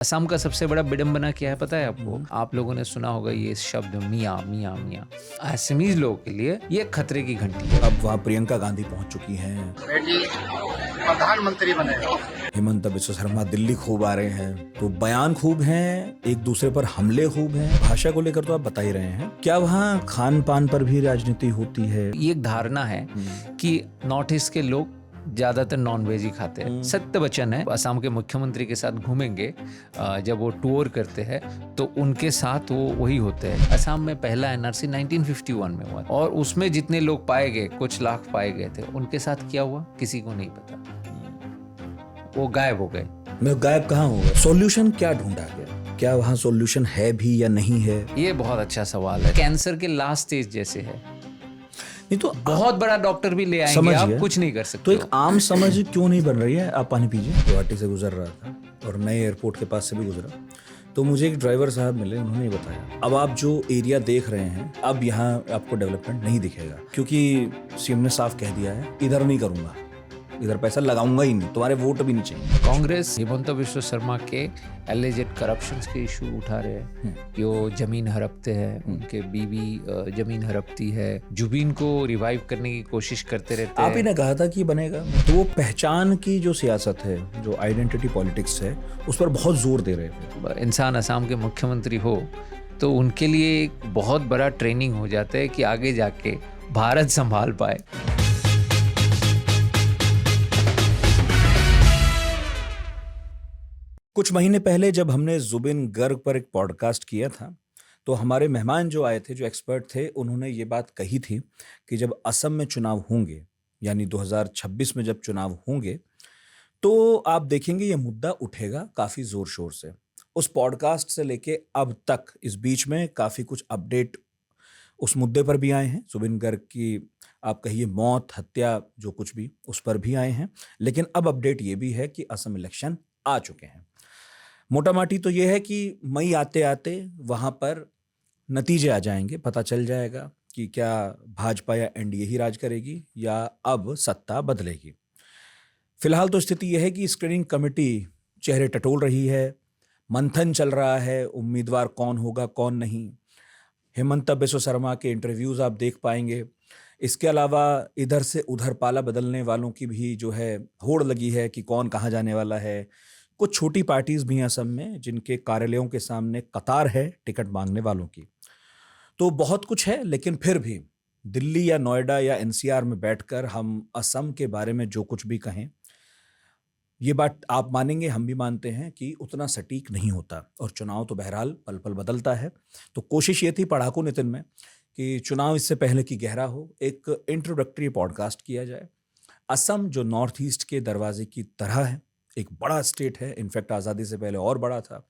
असम का सबसे बड़ा विडंबना क्या है पता है आपको? आप लोगों ने सुना होगा ये शब्द मियाँ मियाँ मियाँ। असमीज लोगों के लिए ये खतरे की घंटी है। अब वहाँ प्रियंका गांधी पहुंच चुकी हैं, बेटी प्रधानमंत्री बने। हेमंत बिस्वा शर्मा दिल्ली खूब आ रहे हैं, तो बयान खूब हैं, एक दूसरे पर हमले खूब हैं। भाषा को लेकर तो आप बता ही रहे हैं। क्या वहाँ खान पान पर भी राजनीति होती है? ये एक धारणा है कि नॉर्थ ईस्ट के लोग ज्यादातर नॉन वेज ही खाते हैं। सत्य वचन है, असम के मुख्यमंत्री के साथ घूमेंगे जब वो टूर करते हैं तो उनके साथ वो वही होते हैं। असम में पहला एनआरसी 1951 में हुआ और उसमें जितने लोग पाए गए, कुछ लाख पाए गए थे, उनके साथ क्या हुआ किसी को नहीं पता। वो गायब हो गए। मैं गायब कहाँ हुआ? सॉल्यूशन क्या ढूंढा गया? क्या वहाँ सॉल्यूशन है भी या नहीं है? ये बहुत अच्छा सवाल है। कैंसर के लास्ट स्टेज जैसे है। नहीं तो बहुत बड़ा डॉक्टर भी ले आएंगे, समझ आप गया। कुछ नहीं कर सकते तो एक हो। आम समझ क्यों नहीं बन रही है? आप पानी पीजिए। गुवाहाटी से गुजर रहा था और नए एयरपोर्ट के पास से भी गुजरा, तो मुझे एक ड्राइवर साहब मिले, उन्होंने बताया अब आप जो एरिया देख रहे हैं, अब यहाँ आपको डेवलपमेंट नहीं दिखेगा, क्योंकि सीएम ने साफ कह दिया है इधर नहीं करूंगा, इधर पैसा लगाऊंगा ही नहीं, तुम्हारे वोट भी नहीं चाहिए। कांग्रेस हिमंत बिस्वा शर्मा के एलिजेड करप्शंस के इशू उठा रहे हैं कि वो जमीन हड़पते हैं, उनके बीवी जमीन हड़पती है। जुबीन को रिवाइव करने की कोशिश करते रहते हैं। आप ही ने कहा था कि बनेगा, तो वो पहचान की जो सियासत है, जो आइडेंटिटी पॉलिटिक्स है, उस पर बहुत जोर दे रहे थे। इंसान असम के मुख्यमंत्री हो तो उनके लिए एक बहुत बड़ा ट्रेनिंग हो जाता है कि आगे जाके भारत संभाल पाए। कुछ महीने पहले जब हमने जुबिन गर्ग पर एक पॉडकास्ट किया था, तो हमारे मेहमान जो आए थे, जो एक्सपर्ट थे, उन्होंने ये बात कही थी कि जब असम में चुनाव होंगे, यानी 2026 में जब चुनाव होंगे, तो आप देखेंगे ये मुद्दा उठेगा काफी जोर शोर से। उस पॉडकास्ट से लेके अब तक इस बीच में काफी कुछ अपडेट उस मुद्दे पर भी आए हैं। जुबिन गर्ग की आप कहिए मौत, हत्या, जो कुछ भी, उस पर भी आए हैं। लेकिन अब अपडेट ये भी है कि असम इलेक्शन आ चुके हैं। मोटा माटी तो ये है कि मई आते आते वहां पर नतीजे आ जाएंगे, पता चल जाएगा कि क्या भाजपा या एनडीए ही राज करेगी या अब सत्ता बदलेगी। फिलहाल तो स्थिति यह है कि स्क्रीनिंग कमेटी चेहरे टटोल रही है, मंथन चल रहा है, उम्मीदवार कौन होगा कौन नहीं। हेमंत बिस्वा शर्मा के इंटरव्यूज आप देख पाएंगे। इसके अलावा इधर से उधर पाला बदलने वालों की भी जो है होड़ लगी है कि कौन कहाँ जाने वाला है। कुछ छोटी पार्टीज भी हैं असम में जिनके कार्यालयों के सामने कतार है टिकट मांगने वालों की। तो बहुत कुछ है, लेकिन फिर भी दिल्ली या नोएडा या एनसीआर में बैठकर हम असम के बारे में जो कुछ भी कहें, ये बात आप मानेंगे, हम भी मानते हैं कि उतना सटीक नहीं होता। और चुनाव तो बहरहाल पल पल बदलता है। तो कोशिश ये थी पढ़ाकू नितिन में कि चुनाव इससे पहले की गहरा हो, एक इंट्रोडक्टरी पॉडकास्ट किया जाए। असम जो नॉर्थ ईस्ट के दरवाजे की तरह है, एक बड़ा स्टेट है, इनफैक्ट आज़ादी से पहले और बड़ा था।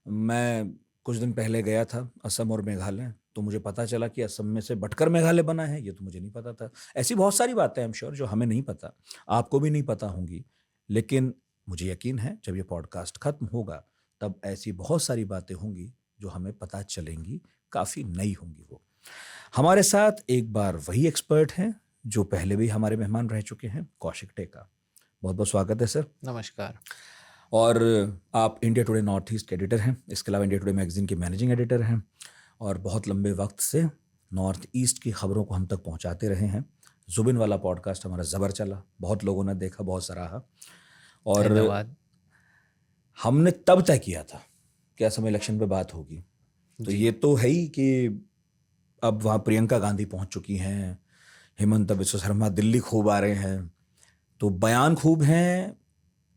मैं कुछ दिन पहले गया था असम और मेघालय, तो मुझे पता चला कि असम में से बटकर मेघालय बना है, ये तो मुझे नहीं पता था। ऐसी बहुत सारी बातें आई एम श्योर जो हमें नहीं पता, आपको भी नहीं पता होंगी। लेकिन मुझे यकीन है जब ये पॉडकास्ट खत्म होगा तब ऐसी बहुत सारी बातें होंगी जो हमें पता चलेंगी, काफ़ी नई होंगी। वो हमारे साथ एक बार वही एक्सपर्ट हैं जो पहले भी हमारे मेहमान रह चुके हैं, कौशिक टेका। बहुत बहुत स्वागत है सर। नमस्कार। और आप इंडिया टुडे नॉर्थ ईस्ट के एडिटर हैं, इसके अलावा इंडिया टुडे मैगजीन के मैनेजिंग एडिटर हैं और बहुत लंबे वक्त से नॉर्थ ईस्ट की खबरों को हम तक पहुंचाते रहे हैं। जुबिन वाला पॉडकास्ट हमारा ज़बर चला, बहुत लोगों ने देखा, बहुत सराहा। और धन्यवाद। हमने तब तय किया था कि असम इलेक्शन पे बात होगी, तो ये तो है ही कि अब वहाँ प्रियंका गांधी पहुंच चुकी हैं, हेमंत बिस्वा शर्मा दिल्ली खूब आ रहे हैं, तो बयान खूब हैं,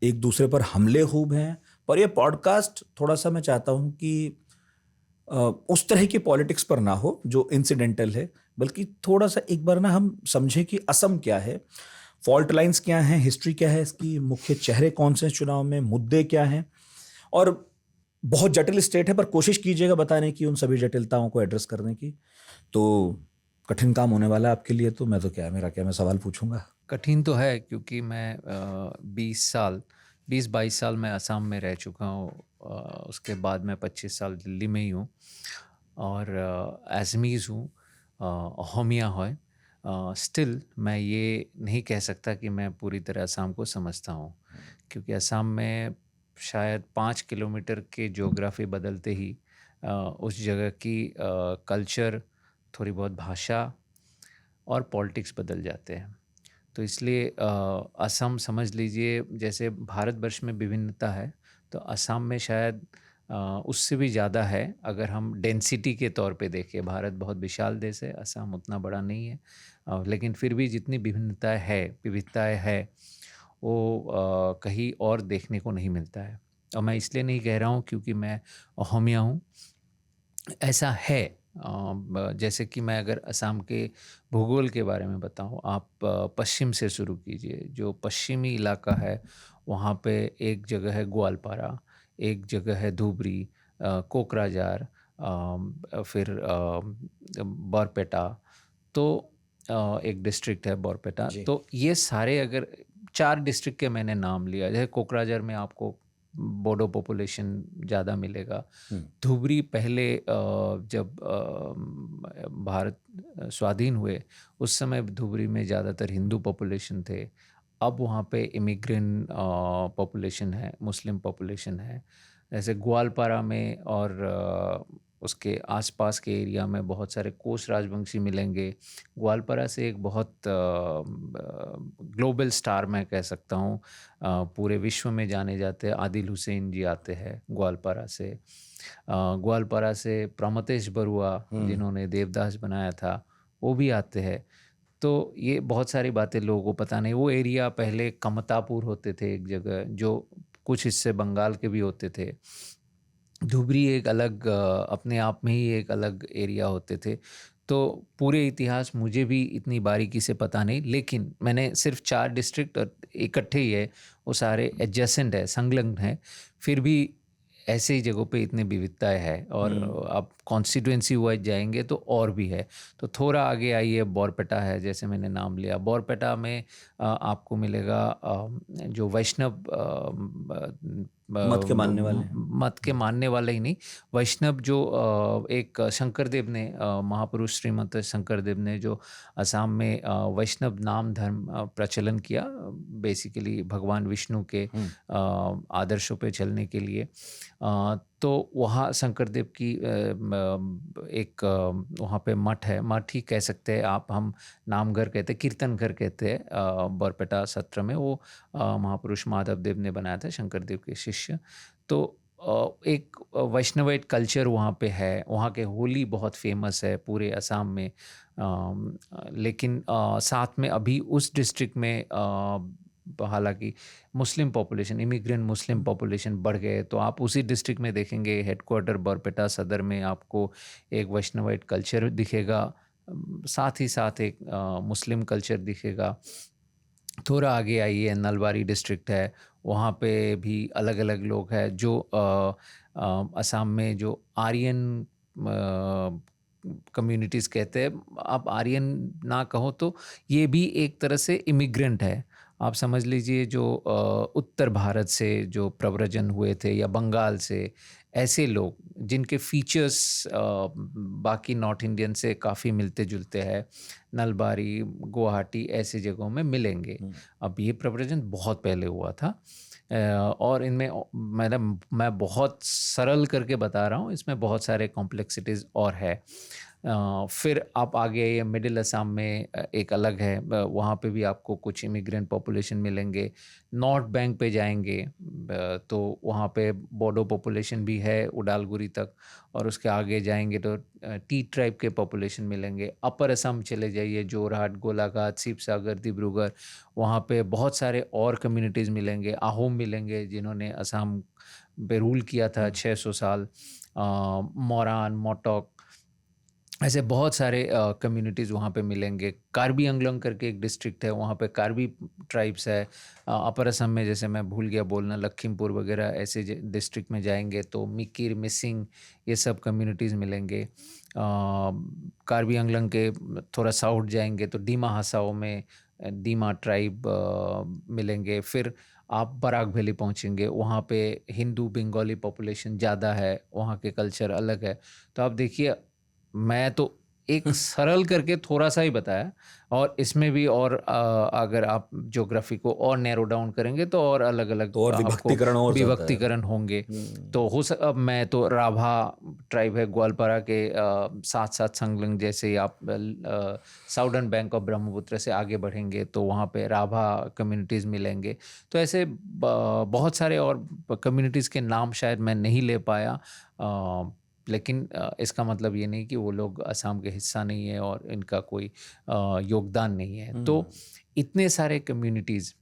एक दूसरे पर हमले खूब हैं। पर ये पॉडकास्ट थोड़ा सा मैं चाहता हूं कि उस तरह की पॉलिटिक्स पर ना हो जो इंसिडेंटल है, बल्कि थोड़ा सा एक बार ना हम समझें कि असम क्या है, फॉल्ट लाइंस क्या हैं, हिस्ट्री क्या है इसकी, मुख्य चेहरे कौन से हैं चुनाव में, मुद्दे क्या हैं। और बहुत जटिल स्टेट है, पर कोशिश कीजिएगा बताने की, उन सभी जटिलताओं को एड्रेस करने की। तो कठिन काम होने वाला है आपके लिए। तो मैं तो क्या, मेरा क्या, मैं सवाल पूछूंगा। कठिन तो है क्योंकि मैं 20-22 साल मैं असम में रह चुका हूँ। उसके बाद मैं 25 साल दिल्ली में ही हूँ और असमीज़ हूँ, अहोमिया है। स्टिल मैं ये नहीं कह सकता कि मैं पूरी तरह असम को समझता हूँ, क्योंकि असम में शायद 5 किलोमीटर के ज्योग्राफी बदलते ही उस जगह की कल्चर, थोड़ी बहुत भाषा और पॉलिटिक्स बदल जाते हैं। तो इसलिए असम समझ लीजिए, जैसे भारतवर्ष में विभिन्नता है, तो असम में शायद उससे भी ज़्यादा है अगर हम डेंसिटी के तौर पे देखें। भारत बहुत विशाल देश है, असम उतना बड़ा नहीं है, लेकिन फिर भी जितनी विविधताएँ है वो कहीं और देखने को नहीं मिलता है। और मैं इसलिए नहीं कह रहा हूँ क्योंकि मैं अहोमिया हूँ, ऐसा है। जैसे कि मैं अगर असम के भूगोल के बारे में बताऊं, आप पश्चिम से शुरू कीजिए। जो पश्चिमी इलाका है वहाँ पे एक जगह है ग्वालपारा, एक जगह है धुबरी, कोकराझार, फिर बरपेटा, तो एक डिस्ट्रिक्ट है बरपेटा। जी। तो ये सारे अगर 4 डिस्ट्रिक्ट के मैंने नाम लिया, जैसे कोकराझार में आपको बोडो पॉपुलेशन ज़्यादा मिलेगा। धुबरी पहले जब भारत स्वाधीन हुए उस समय धुबरी में ज़्यादातर हिंदू पॉपुलेशन थे। अब वहाँ पे इमिग्रेंट पॉपुलेशन है, मुस्लिम पॉपुलेशन है। जैसे ग्वालपारा में और उसके आसपास के एरिया में बहुत सारे कोच राजवंशी मिलेंगे। ग्वालपारा से एक बहुत ग्लोबल स्टार मैं कह सकता हूँ, पूरे विश्व में जाने जाते हैं, आदिल हुसैन जी आते हैं ग्वालपारा से। ग्वालपारा से प्रमतेश बरुआ जिन्होंने देवदास बनाया था वो भी आते हैं। तो ये बहुत सारी बातें लोगों को पता नहीं। वो एरिया पहले कमतापुर होते थे एक जगह, जो कुछ हिस्से बंगाल के भी होते थे। धुबरी एक अलग अपने आप में ही एक अलग एरिया होते थे। तो पूरे इतिहास मुझे भी इतनी बारीकी से पता नहीं, लेकिन मैंने सिर्फ 4 डिस्ट्रिक्ट और इकट्ठे ही है, वो सारे एडजेसेंट है, संलग्न है। फिर भी ऐसे ही जगहों पे इतनी विविधताएं है, और आप कॉन्स्टिट्यूएंसी वाइज जाएंगे तो और भी है। तो थोड़ा आगे आइए, बोरपेटा है, जैसे मैंने नाम लिया। बोरपेटा में आपको मिलेगा जो वैष्णव मत के मानने वाले हैं। मत के मानने वाले ही नहीं, वैष्णव जो एक शंकरदेव ने, महापुरुष श्रीमंत शंकरदेव ने जो असम में वैष्णव नाम धर्म प्रचलन किया, बेसिकली भगवान विष्णु के आदर्शों पे चलने के लिए। तो वहाँ शंकरदेव की एक वहाँ पे मठ है, मठ ही कह सकते हैं आप, हम नाम घर कहते हैं, कीर्तन घर कहते हैं। बरपेटा सत्र में वो महापुरुष माधव देव ने बनाया था, शंकरदेव के शिष्य। तो एक वैष्णवाइट कल्चर वहाँ पे है। वहाँ के होली बहुत फेमस है पूरे असम में। लेकिन साथ में अभी उस डिस्ट्रिक्ट में हालांकि Muslim population, immigrant Muslim population बढ़ गए, तो आप उसी डिस्ट्रिक्ट में देखेंगे हेडक्वार्टर बरपेटा सदर में आपको एक वैष्णवाइट कल्चर दिखेगा, साथ ही साथ एक मुस्लिम कल्चर दिखेगा। थोड़ा आगे आइए, नलबारी डिस्ट्रिक्ट है, वहाँ पे भी अलग अलग लोग हैं जो असम में जो आर्यन कम्युनिटीज़ कहते हैं। आप आर्यन ना कहो तो ये भी एक तरह से इमिग्रेंट है। आप समझ लीजिए जो उत्तर भारत से जो प्रव्रजन हुए थे, या बंगाल से, ऐसे लोग जिनके फीचर्स बाकी नॉर्थ इंडियन से काफ़ी मिलते जुलते हैं, नलबारी, गुवाहाटी ऐसी जगहों में मिलेंगे। अब ये प्रव्रजन बहुत पहले हुआ था, और इनमें मैं बहुत सरल करके बता रहा हूँ, इसमें बहुत सारे कॉम्प्लेक्सिटीज़ और है। फिर आप आगे ये मिडिल असम में एक अलग है, वहाँ पे भी आपको कुछ इमिग्रेंट पॉपुलेशन मिलेंगे। नॉर्थ बैंक पे जाएंगे तो वहाँ पे बोडो पॉपुलेशन भी है उडालगुरी तक, और उसके आगे जाएंगे तो टी ट्राइब के पॉपुलेशन मिलेंगे। अपर असम चले जाइए, जोरहाट, गोलाघाट, शिवसागर, डिब्रूगढ़, वहाँ पे बहुत सारे और कम्युनिटीज़ मिलेंगे। आहोम मिलेंगे जिन्होंने असम पे रूल किया था 600 साल। मोरान, मोटोक, ऐसे बहुत सारे कम्युनिटीज़ वहाँ पे मिलेंगे। कार्बी अंगलोंग करके एक डिस्ट्रिक्ट है, वहाँ पे कार्बी ट्राइब्स है। अपर असम में, जैसे मैं भूल गया बोलना, लखीमपुर वगैरह ऐसे डिस्ट्रिक्ट में जाएंगे तो मिकिर, मिसिंग, ये सब कम्युनिटीज़ मिलेंगे। कार्बी अंगलोंग के थोड़ा साउथ जाएंगे तो डीमा हसाओ में डीमा ट्राइब मिलेंगे। फिर आप बराक वैली पहुँचेंगे, वहाँ पे हिंदू बंगाली पॉपुलेशन ज़्यादा है, वहाँ के कल्चर अलग है। तो आप देखिए, मैं तो एक सरल करके थोड़ा सा ही बताया, और इसमें भी और अगर आप ज्योग्राफी को और नैरो डाउन करेंगे तो और अलग अलग तो और आपको विभक्तिकरण और ज्यादा है। विभक्तिकरण होंगे। तो अब मैं तो राभा ट्राइब है ग्वालपारा के साथ साथ संलग्न, जैसे आप साउदर्न बैंक ऑफ ब्रह्मपुत्र से आगे बढ़ेंगे तो वहाँ पे राभा कम्युनिटीज़ मिलेंगे। तो ऐसे बहुत सारे और कम्युनिटीज़ के नाम शायद मैं नहीं ले पाया, लेकिन इसका मतलब ये नहीं कि वो लोग असम के हिस्सा नहीं है और इनका कोई योगदान नहीं है। तो इतने सारे कम्युनिटीज़,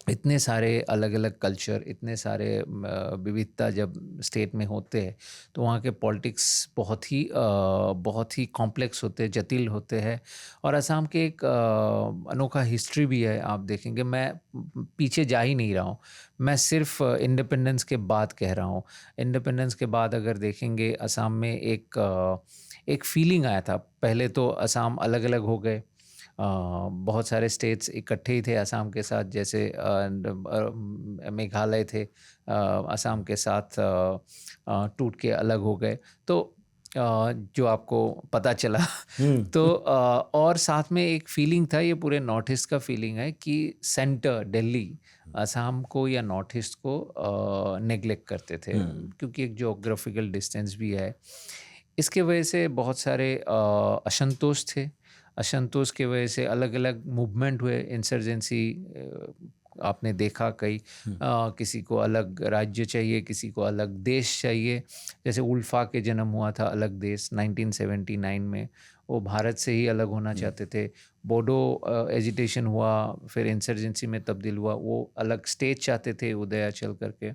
इतने सारे अलग अलग कल्चर, इतने सारे विविधता जब स्टेट में होते हैं तो वहाँ के पॉलिटिक्स बहुत ही कॉम्प्लेक्स होते हैं, जटिल होते हैं। और असम के एक अनोखा हिस्ट्री भी है। आप देखेंगे, मैं पीछे जा ही नहीं रहा हूँ, मैं सिर्फ इंडिपेंडेंस के बाद कह रहा हूँ। इंडिपेंडेंस के बाद अगर देखेंगे असम में एक फीलिंग आया था। पहले तो असम अलग अलग हो गए, बहुत सारे स्टेट्स इकट्ठे ही थे असम के साथ, जैसे मेघालय थे असम के साथ टूट के अलग हो गए, तो जो आपको पता चला तो और साथ में एक फीलिंग था, ये पूरे नॉर्थ ईस्ट का फीलिंग है कि सेंटर दिल्ली असम को या नॉर्थ ईस्ट को नेग्लेक्ट करते थे, क्योंकि एक ज्योग्राफिकल डिस्टेंस भी है। इसके वजह से बहुत सारे असंतोष थे। असंतोष की वजह से अलग अलग मूवमेंट हुए, इंसर्जेंसी आपने देखा कई, किसी को अलग राज्य चाहिए, किसी को अलग देश चाहिए। जैसे उल्फा के जन्म हुआ था अलग देश 1979 में, वो भारत से ही अलग होना चाहते थे। बोडो एजिटेशन हुआ, फिर इंसर्जेंसी में तब्दील हुआ, वो अलग स्टेट चाहते थे उदयाचल करके।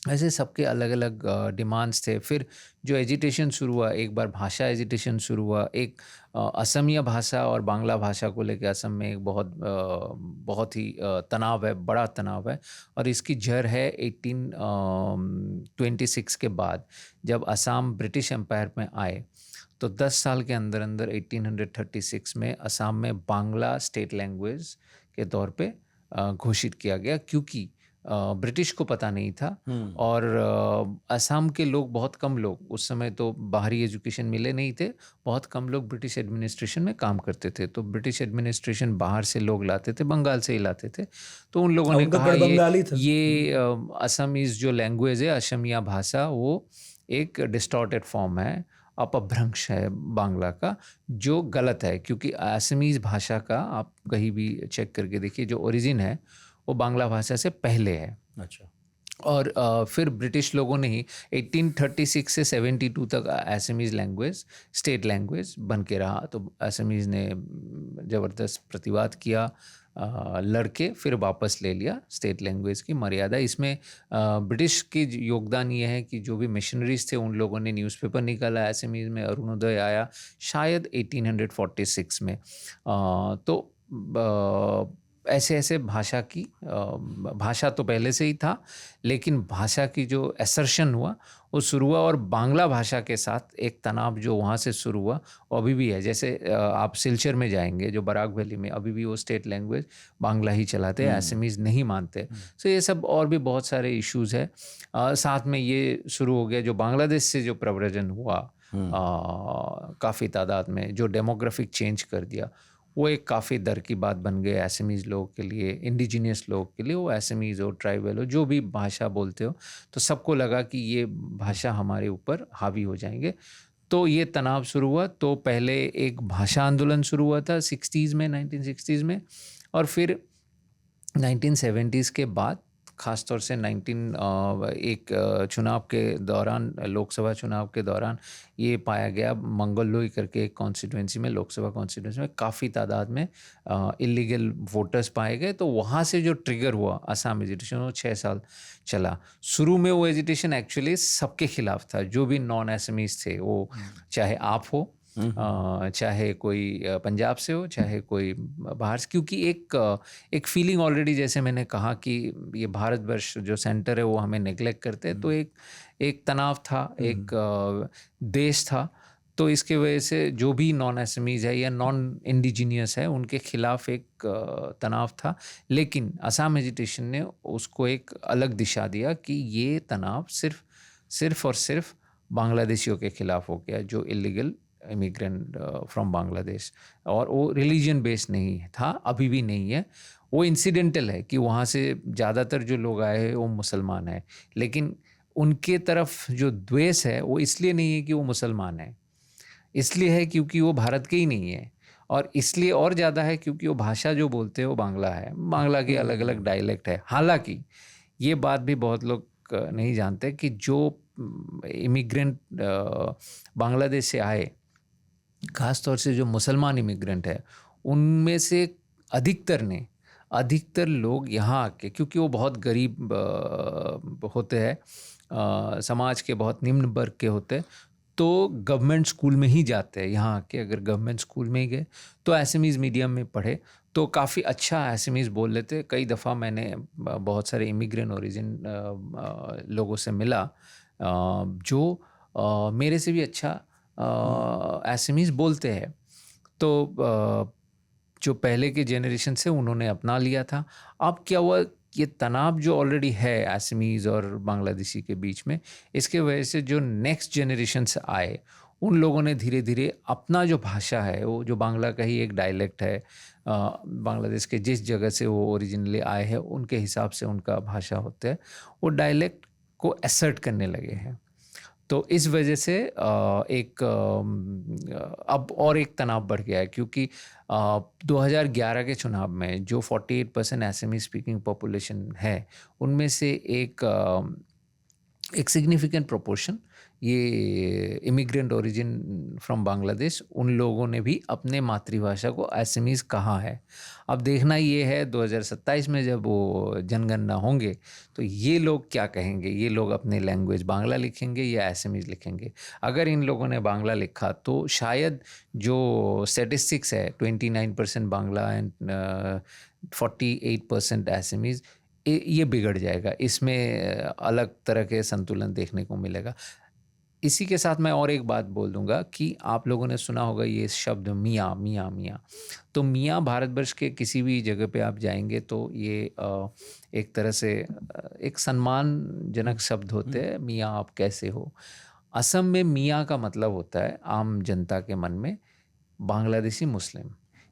ऐसे सबके अलग अलग डिमांड्स थे। फिर जो एजिटेशन शुरू हुआ, एक बार भाषा एजिटेशन शुरू हुआ, एक असमिया भाषा और बांग्ला भाषा को लेकर असम में एक बहुत ही तनाव है, बड़ा तनाव है। और इसकी जड़ है 1826 के बाद, जब असम ब्रिटिश एम्पायर में आए तो 10 साल के अंदर अंदर 1836 में असम में बांग्ला स्टेट लैंग्वेज के तौर पे घोषित किया गया, क्योंकि ब्रिटिश को पता नहीं था। और असम के लोग, बहुत कम लोग, उस समय तो बाहरी एजुकेशन मिले नहीं थे, बहुत कम लोग ब्रिटिश एडमिनिस्ट्रेशन में काम करते थे। तो ब्रिटिश एडमिनिस्ट्रेशन बाहर से लोग लाते थे, बंगाल से ही लाते थे। तो उन लोगों ने कहा ये असमीज जो लैंग्वेज है, असमिया भाषा, वो एक डिस्टॉर्टेड फॉर्म है, अपभ्रंश है बांग्ला का, जो गलत है। क्योंकि असमीज भाषा का आप कहीं भी चेक करके देखिए, जो ओरिजिन है वो बांग्ला भाषा से पहले है। अच्छा। और फिर ब्रिटिश लोगों ने ही 1836 से 72 तक असमीज लैंग्वेज स्टेट लैंग्वेज बन के रहा। तो असमीज ने ज़बरदस्त प्रतिवाद किया, लड़के फिर वापस ले लिया स्टेट लैंग्वेज की मर्यादा। इसमें ब्रिटिश की योगदान ये है कि जो भी मिशनरीज थे उन लोगों ने न्यूज़पेपर निकाला असमीज में, अरुणोदय आया शायद 1846 में। तो ऐसे ऐसे भाषा तो पहले से ही था, लेकिन भाषा की जो असर्शन हुआ वो शुरू हुआ, और बांग्ला भाषा के साथ एक तनाव जो वहाँ से शुरू हुआ वो अभी भी है। जैसे आप सिलचर में जाएंगे, जो बराक वैली में, अभी भी वो स्टेट लैंग्वेज बांग्ला ही चलाते हैं, असमीज नहीं मानते। तो ये सब और भी बहुत सारे इश्यूज़ है। साथ में ये शुरू हो गया जो बांग्लादेश से जो प्रव्रजन हुआ काफ़ी तादाद में, जो डेमोग्राफिक चेंज कर दिया, वो एक काफ़ी दर की बात बन गई असमीज़ लोगों के लिए, इंडिजीनियस लोगों के लिए। वो असमीज़ हो, ट्राइबल हो, जो भी भाषा बोलते हो, तो सबको लगा कि ये भाषा हमारे ऊपर हावी हो जाएंगे। तो ये तनाव शुरू हुआ। तो पहले एक भाषा आंदोलन शुरू हुआ था 1960s में, और फिर 1970s के बाद ख़ासतौर से चुनाव के दौरान, लोकसभा चुनाव के दौरान ये पाया गया, मंगललोई करके एक कॉन्स्टिट्यूंसी में, लोकसभा कॉन्स्टिट्यूंसी में काफ़ी तादाद में इलीगल वोटर्स पाए गए। तो वहाँ से जो ट्रिगर हुआ असम एजिटेशन, वो 6 साल चला। शुरू में वो एजिटेशन एक्चुअली सबके खिलाफ था, जो भी नॉन असमीज थे, वो चाहे आप हो, चाहे कोई पंजाब से हो, चाहे कोई बाहर से, क्योंकि एक फीलिंग ऑलरेडी, जैसे मैंने कहा कि ये भारतवर्ष जो सेंटर है वो हमें नेग्लेक्ट करते हैं। तो एक तनाव था, एक देश था। तो इसके वजह से जो भी नॉन असमीज है या नॉन इंडिजीनियस है, उनके खिलाफ एक तनाव था। लेकिन असम एजिटेशन ने उसको एक अलग दिशा दिया कि ये तनाव सिर्फ और सिर्फ बांग्लादेशियों के खिलाफ हो गया, जो इलीगल इमिग्रेंट फ्रॉम बांग्लादेश, और वो रिलीजन बेस्ड नहीं था, अभी भी नहीं है। वो इंसिडेंटल है कि वहाँ से ज़्यादातर जो लोग आए हैं वो मुसलमान हैं, लेकिन उनके तरफ जो द्वेष है वो इसलिए नहीं है कि वो मुसलमान है, इसलिए है क्योंकि वो भारत के ही नहीं है, और इसलिए और ज़्यादा है क्योंकि वो भाषा जो बोलते हैं वो बांग्ला है, बांग्ला के अलग अलग डायलेक्ट है। हालांकि ये बात भी बहुत लोग नहीं जानते कि जो इमिग्रेंट बांग्लादेश से आए, ख़ास तौर से जो मुसलमान इमिग्रेंट है, उनमें से अधिकतर लोग यहाँ आके, क्योंकि वो बहुत गरीब होते हैं, समाज के बहुत निम्न वर्ग के होते हैं, तो गवर्नमेंट स्कूल में ही जाते हैं। यहाँ आके अगर गवर्नमेंट स्कूल में ही गए तो एसएमईज़ मीडियम में पढ़े तो काफ़ी अच्छा एसएमईज़ बोल लेते। कई दफ़ा मैंने बहुत सारे इमिग्रेंट ओरिजिन लोगों से मिला जो मेरे से भी अच्छा एसएमईज़ बोलते हैं। तो जो पहले के जेनरेशन से उन्होंने अपना लिया था। अब क्या हुआ, ये तनाव जो ऑलरेडी है एसएमईज़ और बांग्लादेशी के बीच में, इसके वजह से जो नेक्स्ट जनरेशन से आए उन लोगों ने धीरे धीरे अपना जो भाषा है, वो जो बांग्ला का ही एक डायलेक्ट है, बांग्लादेश के जिस जगह से वो ओरिजिनली आए हैं उनके हिसाब से उनका भाषा होता है, वो डायलेक्ट को एसर्ट करने लगे हैं। तो इस वजह से अब और एक तनाव बढ़ गया है, क्योंकि 2011 के चुनाव में जो 48% एसएमई स्पीकिंग पॉपुलेशन है, उनमें से एक सिग्निफिकेंट प्रोपोर्शन ये इमिग्रेंट ओरिजिन फ्रॉम बांग्लादेश, उन लोगों ने भी अपने मातृभाषा को एसएमईज़ कहा है। अब देखना ये है 2027 में जब वो जनगणना होंगे तो ये लोग क्या कहेंगे, ये लोग अपने लैंग्वेज बांग्ला लिखेंगे या एसएमईज़ लिखेंगे। अगर इन लोगों ने बांग्ला लिखा तो शायद जो स्टैटिस्टिक्स है 29% बांग्ला एंड 48% एसएमईज़, ये बिगड़ जाएगा, इसमें अलग तरह के संतुलन देखने को मिलेगा। इसी के साथ मैं और एक बात बोल दूंगा कि आप लोगों ने सुना होगा ये शब्द मियाँ मियाँ मियाँ। तो मियाँ भारतवर्ष के किसी भी जगह पे आप जाएंगे तो ये एक तरह से एक सम्मानजनक शब्द होते हैं, मियाँ आप कैसे हो। असम में मियाँ का मतलब होता है आम जनता के मन में बांग्लादेशी मुस्लिम,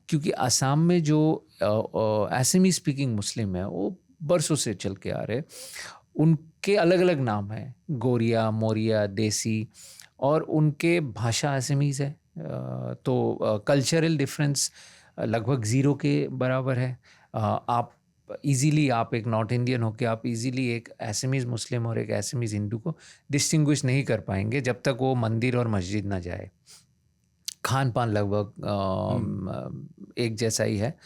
क्योंकि असम में जो एसएमई स्पीकिंग मुस्लिम है वो बरसों से चल के आ रहे, उनके अलग अलग नाम हैं, गोरिया, मोरिया, देसी, और उनके भाषा एसएमईज़ है। तो कल्चरल डिफरेंस लगभग ज़ीरो के बराबर है। आप एक नॉर्थ इंडियन हो के आप इजीली एक एसएमईज़ मुस्लिम और एक एसएमईज़ हिंदू को डिस्टिंग्विश नहीं कर पाएंगे जब तक वो मंदिर और मस्जिद ना जाए। खान पान लगभग एक जैसा ही है।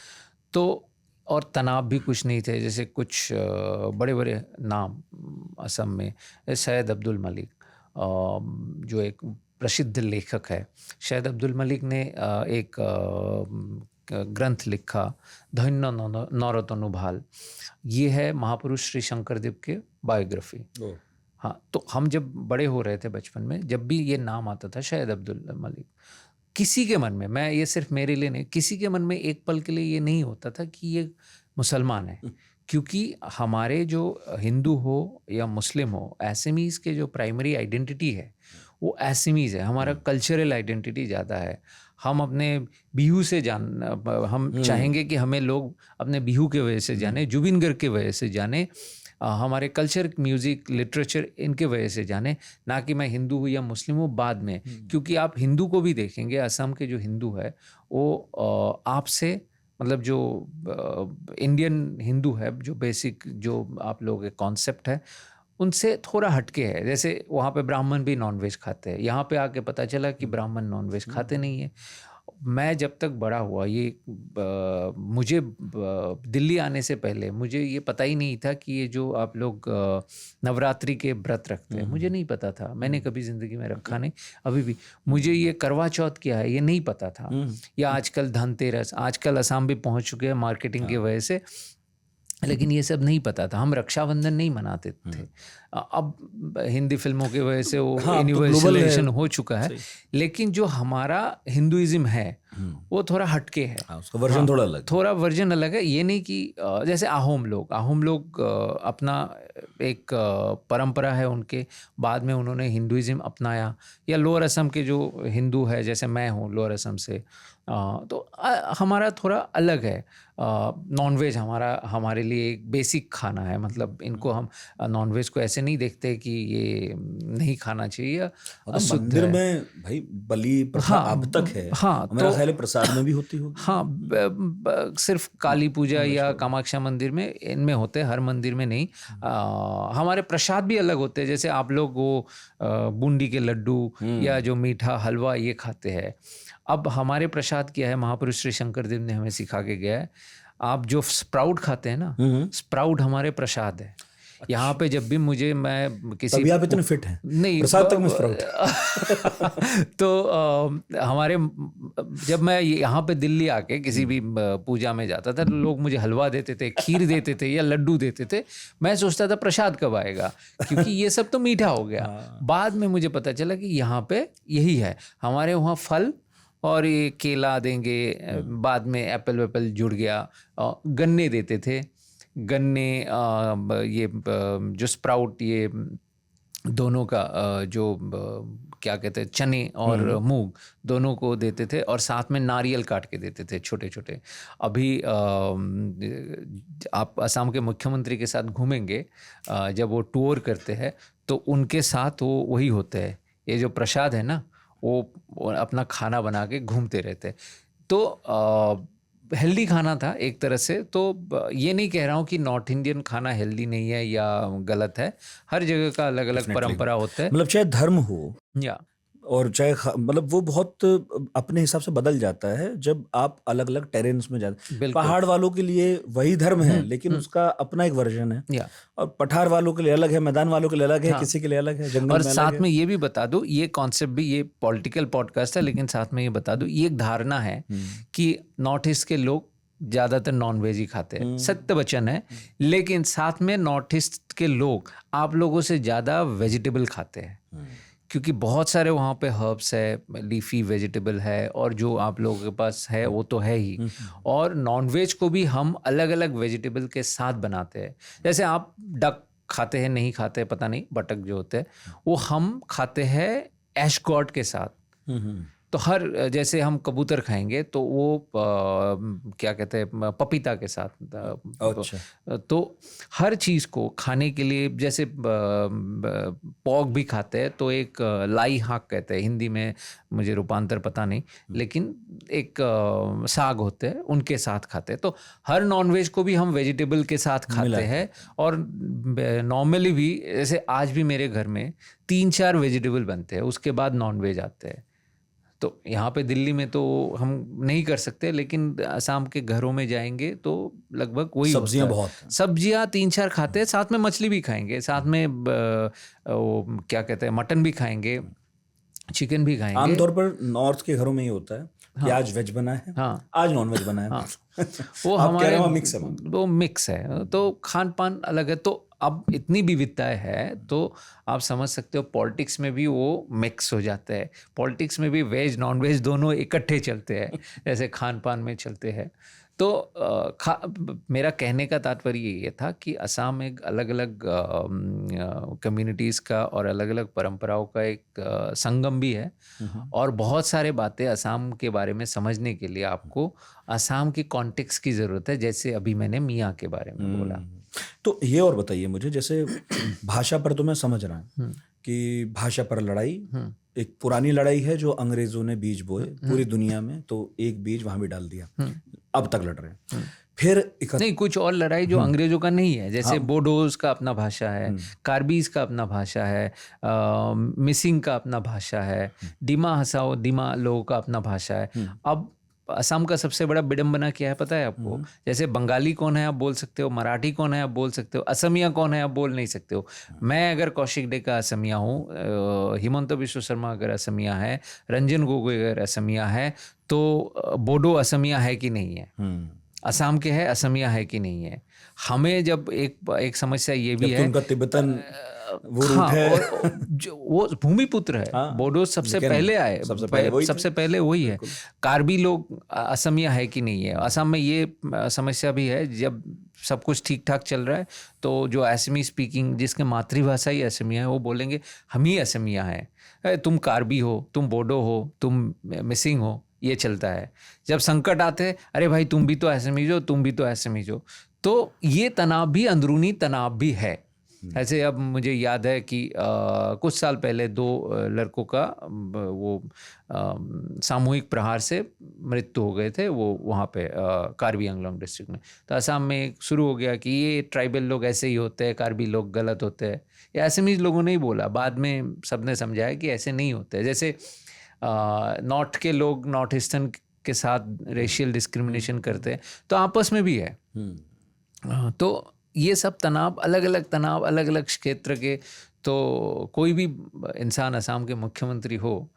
तो और तनाव भी कुछ नहीं थे, जैसे कुछ बड़े बड़े नाम असम में, सैयद अब्दुल मलिक जो एक प्रसिद्ध लेखक है, सैयद अब्दुल मलिक ने एक ग्रंथ लिखा धन्य नौरतनुभाल, ये है महापुरुष श्री शंकरदेव के बायोग्राफी। हाँ, तो हम जब बड़े हो रहे थे बचपन में, जब भी ये नाम आता था सैयद अब्दुल मलिक, किसी के मन में, मैं ये सिर्फ मेरे लिए नहीं, किसी के मन में एक पल के लिए ये नहीं होता था कि ये मुसलमान है, क्योंकि हमारे जो हिंदू हो या मुस्लिम हो, एसएमईज़ के जो प्राइमरी आइडेंटिटी है वो एसएमईज़ है। हमारा कल्चरल आइडेंटिटी ज़्यादा है। हम अपने बिहू से हम चाहेंगे कि हमें लोग अपने बिहू के वजह से जाने, जुबिन गर्ग के वजह से जाने, हमारे कल्चर, म्यूज़िक, लिटरेचर, इनके वजह से जाने, ना कि मैं हिंदू हूँ या मुस्लिम हूँ बाद में। क्योंकि आप हिंदू को भी देखेंगे, असम के जो हिंदू है वो आपसे, मतलब जो इंडियन हिंदू है, जो बेसिक जो आप लोगों के कॉन्सेप्ट है उनसे थोड़ा हटके है। जैसे वहाँ पे ब्राह्मण भी नॉनवेज खाते हैं, यहाँ पे आके पता चला कि ब्राह्मण नॉनवेज खाते नहीं है। मैं जब तक बड़ा हुआ, मुझे दिल्ली आने से पहले मुझे ये पता ही नहीं था कि ये जो आप लोग नवरात्रि के व्रत रखते हैं, मुझे नहीं पता था, मैंने कभी ज़िंदगी में रखा नहीं। अभी भी मुझे ये करवा चौथ क्या है ये नहीं पता था, या आजकल धनतेरस, आजकल असम भी पहुँच चुके हैं मार्केटिंग की वजह से, लेकिन ये सब नहीं पता था। हम रक्षाबंधन नहीं मनाते थे, अब हिंदी फिल्मों की वजह से वो हाँ, अब तो यूनिवर्सलाइजेशन global हो चुका है, सही। लेकिन जो हमारा हिंदुइज्म है वो थोड़ा हटके है। हाँ, उसका वर्जन थोड़ा अलग है। थोड़ा वर्जन अलग है। ये नहीं कि जैसे आहोम लोग अपना एक परंपरा है उनके, बाद में उन्होंने हिंदुइज्म अपनाया, या लोअर असम के जो हिंदू है, जैसे मैं हूँ लोअर असम से, तो हमारा थोड़ा अलग है। नॉनवेज हमारे लिए एक बेसिक खाना है, मतलब इनको हम नॉनवेज को ऐसे नहीं देखते कि ये नहीं खाना चाहिए या मतलब अशुद्ध मंदिर है। में भाई बलि प्रथा हाँ, अब तक है। हाँ, और मेरा तो ख्याल है प्रसाद में भी होती होगी। हाँ, सिर्फ काली पूजा या कामाख्या मंदिर में इनमें होते हैं, हर मंदिर में नहीं। हमारे प्रसाद भी अलग होते हैं, जैसे आप लोग वो बूंदी के लड्डू या जो मीठा हलवा ये खाते हैं। अब हमारे प्रसाद क्या है, महापुरुष श्री शंकरदेव ने हमें सिखा के गया है, आप जो स्प्राउट खाते हैं ना, स्प्राउट हमारे प्रसाद है। यहाँ पे जब भी मैं किसी तभी आप इतने फिट हैं। नहीं प्रसाद तक में स्प्राउट। तो जब मैं यहाँ पे दिल्ली आके किसी भी पूजा में जाता था, तो लोग मुझे हलवा देते थे, खीर देते थे या लड्डू देते थे। मैं सोचता था प्रसाद कब आएगा, क्योंकि ये सब तो मीठा हो गया। बाद में मुझे पता चला कि यहाँ पे यही है। हमारे वहाँ फल और ये केला देंगे, बाद में एप्पल वेप्पल जुड़ गया, गन्ने देते थे, गन्ने, ये जो स्प्राउट, ये दोनों का जो क्या कहते हैं, चने और मूंग दोनों को देते थे, और साथ में नारियल काट के देते थे छोटे छोटे। अभी आप असम के मुख्यमंत्री के साथ घूमेंगे, जब वो टूर करते हैं तो उनके साथ वो वही होते हैं, ये जो प्रसाद है ना, वो अपना खाना बना के घूमते रहते। तो हेल्दी खाना था एक तरह से। तो ये नहीं कह रहा हूँ कि नॉर्थ इंडियन खाना हेल्दी नहीं है या गलत है, हर जगह का अलग अलग परंपरा होता है। मतलब चाहे धर्म हो या और चाहे मतलब वो बहुत अपने हिसाब से बदल जाता है जब आप अलग अलग टेरेन्स में जाते हैं। बिल्कुल। पहाड़ वालों के लिए वही धर्म है, लेकिन उसका अपना एक वर्जन है। या और पठार वालों के लिए अलग है, मैदान वालों के लिए अलग है, हाँ। किसी के लिए अलग है, जंगल और में अलग साथ है। में ये भी बता दूं, ये कॉन्सेप्ट भी, ये पॉलिटिकल पॉडकास्ट है, लेकिन साथ में ये बता दूं, ये एक धारणा है कि नॉर्थ ईस्ट के लोग ज़्यादातर नॉन वेज ही खाते हैं। सत्य वचन है, लेकिन साथ में नॉर्थ ईस्ट के लोग आप लोगों से ज़्यादा वेजिटेबल खाते हैं, क्योंकि बहुत सारे वहाँ पे हर्ब्स है, लीफी वेजिटेबल है, और जो आप लोगों के पास है वो तो है ही। और नॉनवेज को भी हम अलग अलग वेजिटेबल के साथ बनाते हैं। जैसे आप डक खाते हैं, नहीं खाते पता नहीं, बटक जो होते हैं वो हम खाते हैं एश गॉड के साथ। तो हर, जैसे हम कबूतर खाएंगे तो वो क्या कहते हैं, पपीता के साथ। अच्छा। तो हर चीज़ को खाने के लिए, जैसे पॉक भी खाते हैं तो एक लाई हाक कहते हैं, हिंदी में मुझे रूपांतर पता नहीं, लेकिन एक साग होते हैं, उनके साथ खाते हैं। तो हर नॉनवेज को भी हम वेजिटेबल के साथ खाते हैं। और नॉर्मली भी, जैसे आज भी मेरे घर में 3-4 वेजिटेबल बनते हैं, उसके बाद नॉनवेज आते हैं। तो यहाँ पे दिल्ली में तो हम नहीं कर सकते, लेकिन असम के घरों में जाएंगे तो लगभग वही सब्जियां होता है। बहुत हैं। सब्जियां 3-4 खाते हैं, साथ में मछली भी खाएंगे, साथ में वो क्या कहते हैं, मटन भी खाएंगे, चिकन भी खाएंगे। आमतौर पर नॉर्थ के घरों में ही होता है कि आज वेज बना है, हाँ, आज नॉन वेज बना है। हाँ, वो आप कह हमारे रहे हो मिक्स है, वो मिक्स है, तो खान पान अलग है। तो अब इतनी विविधताएं है, तो आप समझ सकते हो पॉलिटिक्स में भी वो मिक्स हो जाता है। पॉलिटिक्स में भी वेज नॉन वेज दोनों इकट्ठे चलते हैं, जैसे खान पान में चलते हैं। तो मेरा कहने का तात्पर्य ये था कि असम एक अलग अलग कम्युनिटीज़ का और अलग अलग परंपराओं का एक संगम भी है, और बहुत सारे बातें असम के बारे में समझने के लिए आपको असम के कॉन्टेक्स्ट की ज़रूरत है, जैसे अभी मैंने मियाँ के बारे में बोला। तो ये और बताइए मुझे, जैसे भाषा पर तो मैं समझ रहा हूँ कि भाषा पर लड़ाई एक पुरानी लड़ाई है जो अंग्रेजों ने बीज बोए पूरी दुनिया में, तो एक बीज वहां भी डाल दिया, अब तक लड़ रहे हैं। फिर नहीं, कुछ और लड़ाई जो अंग्रेजों का नहीं है, जैसे बोडोज का अपना भाषा है, कार्बीज का अपना भाषा है, मिसिंग का अपना भाषा है, डिमा हसाओ डिमा लोगों का अपना भाषा है। अब असम का सबसे बड़ा विडंबना क्या है पता है आपको? जैसे बंगाली कौन है आप बोल सकते हो, मराठी कौन है आप बोल सकते हो, असमिया कौन है आप बोल नहीं सकते हो। मैं अगर कौशिक डे का असमिया हूँ, हिमंत बिश्व शर्मा अगर असमिया है, रंजन गोगोई अगर असमिया है, तो बोडो असमिया है कि नहीं है, असम के है असमिया है कि नहीं है। हमें जब एक समस्या ये भी है, उनका तिब्बतन वो रूट हाँ, है। और जो वो भूमिपुत्र है, हाँ, बोडो सबसे लेकिन पहले आए, सबसे पहले वही है। कार्बी लोग असमिया है कि नहीं है। असम में ये समस्या भी है, जब सब कुछ ठीक ठाक चल रहा है तो जो असमी स्पीकिंग, जिसके मातृभाषा ही असमिया है, वो बोलेंगे हम ही असमिया हैं, तुम कार्बी हो, तुम बोडो हो, तुम मिसिंग हो, ये चलता है। जब संकट आते हैं, अरे भाई तुम भी तो असमीज हो, तुम भी तो असमीज हो। तो ये तनाव भी, अंदरूनी तनाव भी है। ऐसे अब मुझे याद है कि कुछ साल पहले 2 लड़कों का वो सामूहिक प्रहार से मृत्यु हो गए थे, वो वहाँ पे कार्बी आंगलोंग डिस्ट्रिक्ट में। तो असम में शुरू हो गया कि ये ट्राइबल लोग ऐसे ही होते हैं, कार्बी लोग गलत होते हैं। ये असमीज लोगों ने ही बोला, बाद में सबने समझाया कि ऐसे नहीं होते। जैसे नॉर्थ के लोग नॉर्थ ईस्टर्न के साथ रेशियल डिस्क्रिमिनेशन करते हैं, तो आपस में भी है। तो ये सब तनाव, अलग अलग क्षेत्र के, तो कोई भी इंसान असम के मुख्यमंत्री हो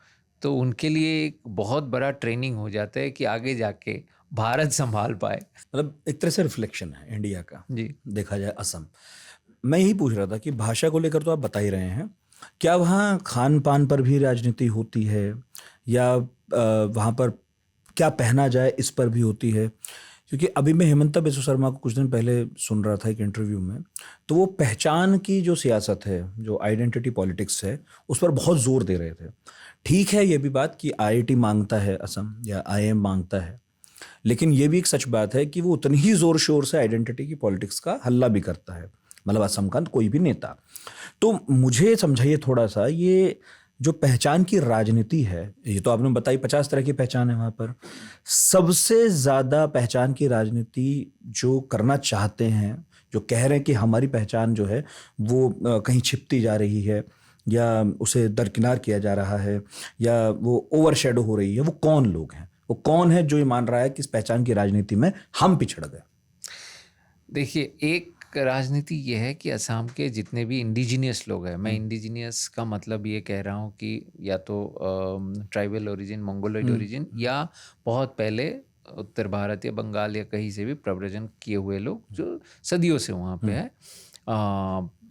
तो उनके लिए एक बहुत बड़ा ट्रेनिंग हो जाता है कि आगे जाके भारत संभाल पाए। मतलब एक तरह से रिफ्लेक्शन है इंडिया का, जी, देखा जाए असम। मैं यही पूछ रहा था कि भाषा को लेकर तो आप बता ही रहे हैं, क्या वहाँ खान पान पर भी राजनीति होती है, या वहाँ पर क्या पहना जाए इस पर भी होती है? क्योंकि अभी मैं हेमंता बिस्वा शर्मा को कुछ दिन पहले सुन रहा था एक इंटरव्यू में, तो वो पहचान की जो सियासत है, जो आइडेंटिटी पॉलिटिक्स है, उस पर बहुत जोर दे रहे थे। ठीक है ये भी बात कि IIT मांगता है असम, या IIM मांगता है, लेकिन ये भी एक सच बात है कि वो उतनी ही जोर शोर से आइडेंटिटी की पॉलिटिक्स का हल्ला भी करता है, मतलब असम का कोई भी नेता। तो मुझे समझाइए थोड़ा सा, ये जो पहचान की राजनीति है, ये तो आपने बताई 50 तरह की पहचान है वहाँ पर, सबसे ज़्यादा पहचान की राजनीति जो करना चाहते हैं, जो कह रहे हैं कि हमारी पहचान जो है वो कहीं छिपती जा रही है, या उसे दरकिनार किया जा रहा है, या वो ओवरशैडो हो रही है, वो कौन लोग हैं? वो कौन है जो ये मान रहा है कि इस पहचान की राजनीति में हम पिछड़ गए? देखिए, एक राजनीति ये है कि असम के जितने भी इंडिजिनियस लोग हैं, मैं इंडिजिनियस का मतलब ये कह रहा हूँ कि या तो ट्राइबल ओरिजिन, मंगोलॉइड ओरिजिन, या बहुत पहले उत्तर भारत या बंगाल या कहीं से भी प्रव्रजन किए हुए लोग जो सदियों से वहाँ पे है,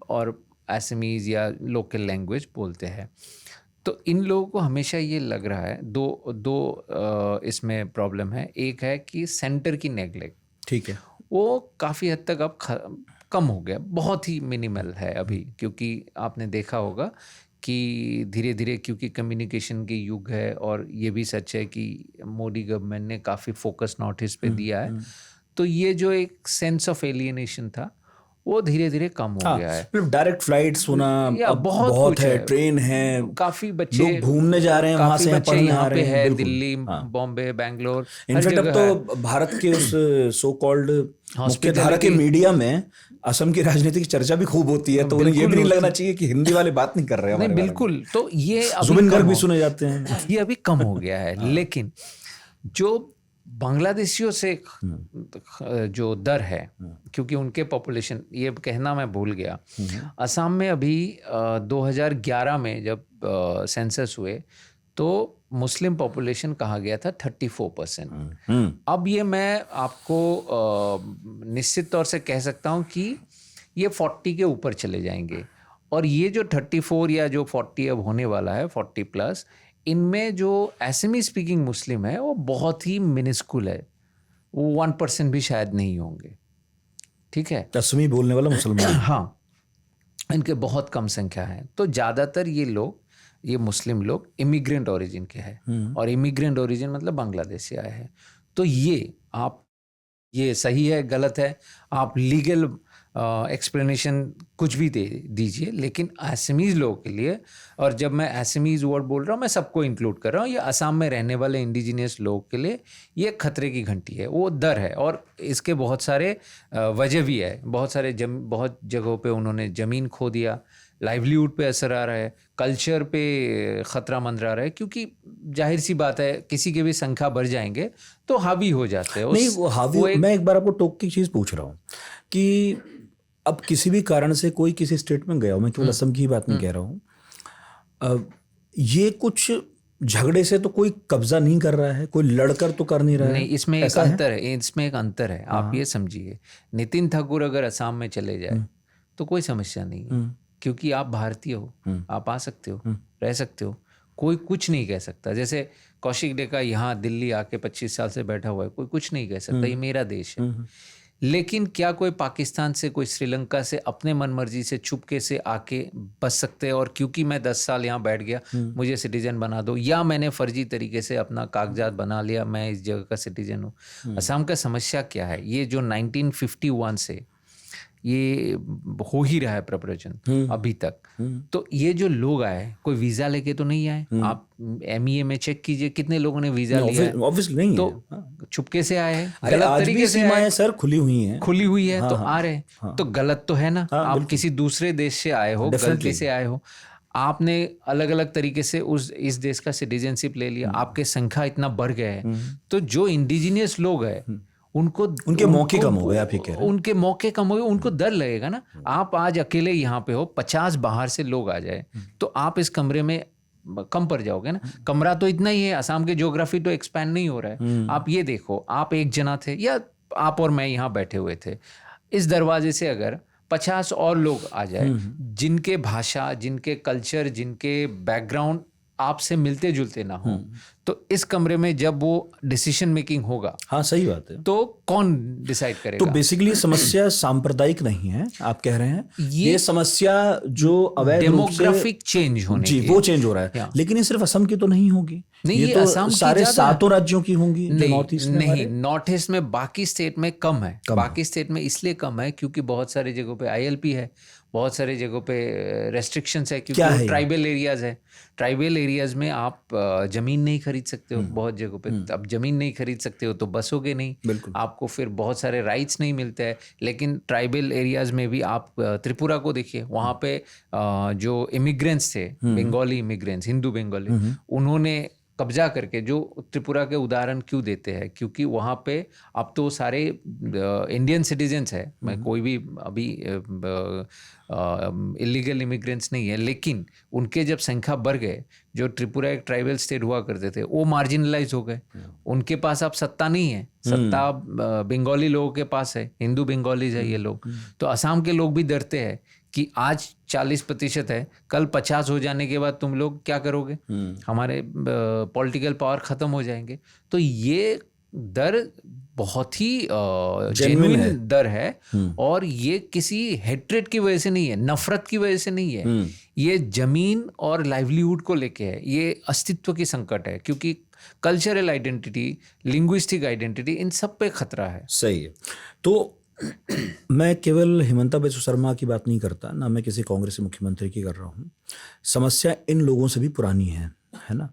और असमीज या लोकल लैंग्वेज बोलते हैं। तो इन लोगों को हमेशा ये लग रहा है, दो इसमें प्रॉब्लम है। एक है कि सेंटर की नेग्लेक्ट, ठीक है, वो काफ़ी हद तक अब कम हो गया, बहुत ही मिनिमल है अभी, क्योंकि आपने देखा होगा कि धीरे धीरे, क्योंकि कम्युनिकेशन के युग है, और ये भी सच है कि मोदी गवर्नमेंट ने काफ़ी फोकस नॉर्थ ईस्ट पे दिया है, तो ये जो एक सेंस ऑफ एलियनेशन था वो धीरे धीरे कम हो गया है। मतलब डायरेक्ट फ्लाइट्स होना अब बहुत है, ट्रेन है, काफी बच्चे लोग घूमने जा रहे हैं, वहां से पढ़ने आ रहे हैं, दिल्ली, बॉम्बे, बैंगलोर, इनफैक्ट अब तो भारत के उस सो कॉल्ड मुख्यधारा के मीडिया में असम की राजनीति की चर्चा भी खूब होती है, तो उन्हें ये भी नहीं लगना चाहिए कि हिंदी वाले बात नहीं कर रहे हैं। नहीं, बिल्कुल। तो ये जुबिन गर्ग भी सुने जाते हैं, ये अभी कम हो गया है। लेकिन जो बांग्लादेशियों से जो दर है, क्योंकि उनके पॉपुलेशन, ये कहना मैं भूल गया, असम में अभी 2011 में जब सेंसस हुए तो मुस्लिम पॉपुलेशन कहा गया था 34%। अब ये मैं आपको निश्चित तौर से कह सकता हूँ कि ये 40 के ऊपर चले जाएंगे, और ये जो 34 या जो 40 अब होने वाला है, 40+, इनमें जो असमी स्पीकिंग मुस्लिम है वो बहुत ही मिनिस्कुल है, वो 1% भी शायद नहीं होंगे, ठीक है, असमी बोलने वाला मुसलमान। हाँ, इनके बहुत कम संख्या है। तो ज़्यादातर ये लोग, ये मुस्लिम लोग इमिग्रेंट ओरिजिन के हैं, और इमिग्रेंट ओरिजिन मतलब बांग्लादेश से आए हैं। तो ये सही है गलत है, आप लीगल एक्सप्लेनेशन कुछ भी दे दीजिए, लेकिन असमीज़ लोगों के लिए, और जब मैं असमीज़ वर्ड बोल रहा हूँ मैं सबको इंक्लूड कर रहा हूँ, ये असम में रहने वाले इंडिजिनियस लोगों के लिए ये खतरे की घंटी है, वो डर है। और इसके बहुत सारे वजह भी है, बहुत जगहों पे उन्होंने ज़मीन खो दिया, लाइवलीहुड पे असर आ रहा है, कल्चर पे ख़तरा मंडरा रहा है, क्योंकि जाहिर सी बात है किसी के भी संख्या बढ़ जाएंगे तो हावी हो जाते हैं। नहीं, वो हावी, मैं एक बार आपको टोक की चीज़ पूछ रहा हूँ कि अब किसी भी कारण से कोई किसी स्टेट में गया हो, मैं केवल असम की बात नहीं कह रहा हूँ, ये कुछ झगड़े से तो कोई कब्जा नहीं कर रहा है, कोई लड़कर तो कर नहीं रहा है। नहीं, इसमें एक अंतर है, आप ये समझिए, नितिन ठाकुर अगर असम में चले जाए तो कोई समस्या नहीं है, क्योंकि आप भारतीय हो, आप आ सकते हो, रह सकते हो, कोई कुछ नहीं कह सकता। जैसे कौशिक डेका यहाँ दिल्ली आके 25 साल से बैठा हुआ है, कोई कुछ नहीं कह सकता, ये मेरा देश है। लेकिन क्या कोई पाकिस्तान से, कोई श्रीलंका से अपने मनमर्जी से चुपके से आके बच सकते हैं और क्योंकि मैं 10 साल यहाँ बैठ गया मुझे सिटीजन बना दो, या मैंने फर्जी तरीके से अपना कागजात बना लिया मैं इस जगह का सिटीजन हूँ। असम का समस्या क्या है, ये जो 1951 से ये हो ही रहा है प्रब्रजन अभी तक। तो ये जो लोग आए, कोई वीजा लेके तो नहीं आए। आप MEA में चेक कीजिए कितने लोगों ने वीजा लिया है, ऑब्वियसली नहीं तो है। चुपके से आए हैं, अरे गलत आज तरीके भी से सीमाएं आए, सर खुली हुई हैं, तो आ रहे हैं। तो गलत तो है ना, आप किसी दूसरे देश से आए हो, गलती से आए हो, आपने अलग अलग तरीके से इस देश का सिटीजनशिप ले लिया, आपके संख्या इतना बढ़ गया है, तो जो इंडिजिनियस लोग हैं उनके मौके कम हो गए, आप ये कह रहे हैं। उनके मौके कम हो गए, उनको डर लगेगा ना। आप आज अकेले यहाँ पे हो, 50 बाहर से लोग आ जाए तो आप इस कमरे में कम पड़ जाओगे ना। कमरा तो इतना ही है, असम के ज्योग्राफी तो एक्सपैंड नहीं हो रहा है। आप ये देखो, आप एक जना थे या आप और मैं यहाँ बैठे हुए थे, इस दरवाजे से अगर 50 और लोग आ जाए जिनके भाषा, जिनके कल्चर, जिनके बैकग्राउंड आपसे मिलते जुलते ना हो, तो इस कमरे में जब वो डिसीजन मेकिंग होगा, हाँ सही बात है, तो कौन डिसाइड करेगा? तो बेसिकली समस्या सांप्रदायिक नहीं है, आप कह रहे हैं ये समस्या जो अवैध रूप से डेमोग्राफिक चेंज होने जी की, वो चेंज हो रहा है। लेकिन ये सिर्फ असम की तो नहीं होगी, नहीं, ये ये तो असम की सारे ज्यादा 7 राज्यों की होंगी जो नॉर्थ ईस्ट में नहीं, नॉर्थ ईस्ट में बाकी स्टेट में कम है। बाकी स्टेट में इसलिए कम है क्योंकि बहुत सारी जगहों पे ILP है, बहुत सारी जगहों पे रेस्ट्रिक्शंस है, क्योंकि ट्राइबल एरियाज है। ट्राइबल एरियाज में आप जमीन नहीं खरीद सकते हो बहुत जगहों पे। अब जमीन नहीं खरीद सकते हो तो बसोगे नहीं, आपको फिर बहुत सारे राइट्स नहीं मिलते हैं। लेकिन ट्राइबल एरियाज में भी आप त्रिपुरा को देखिए, वहाँ पे जो इमिग्रेंट्स थे, बंगाली इमिग्रेंट्स, हिंदू बंगाली, उन्होंने कब्जा करके, जो त्रिपुरा के उदाहरण क्यों देते हैं, क्योंकि वहाँ पे अब तो सारे इंडियन सिटीजन्स है, मैं कोई भी अभी इलीगल इमिग्रेंट्स नहीं है, लेकिन उनके जब संख्या बढ़ गए, जो त्रिपुरा एक ट्राइबल स्टेट हुआ करते थे वो मार्जिनलाइज हो गए, उनके पास अब सत्ता नहीं है, सत्ता बंगाली लोगों के पास है, हिंदू बंगालीज है ये लोग। तो असम के लोग भी डरते हैं कि आज 40% है, कल 50 हो जाने के बाद तुम लोग क्या करोगे, हमारे पॉलिटिकल पावर खत्म हो जाएंगे। तो ये डर बहुत ही जेन्युइन डर है, और ये किसी हेट्रेड की वजह से नहीं है, नफरत की वजह से नहीं है, ये जमीन और लाइवलीहुड को लेके है, ये अस्तित्व की संकट है, क्योंकि कल्चरल आइडेंटिटी, लिंग्विस्टिक आइडेंटिटी, इन सब पे खतरा है। सही है। तो मैं केवल हिमंता बिस्वा शर्मा की बात नहीं करता, ना मैं किसी कांग्रेसी मुख्यमंत्री की कर रहा हूँ। समस्या इन लोगों से भी पुरानी है ना।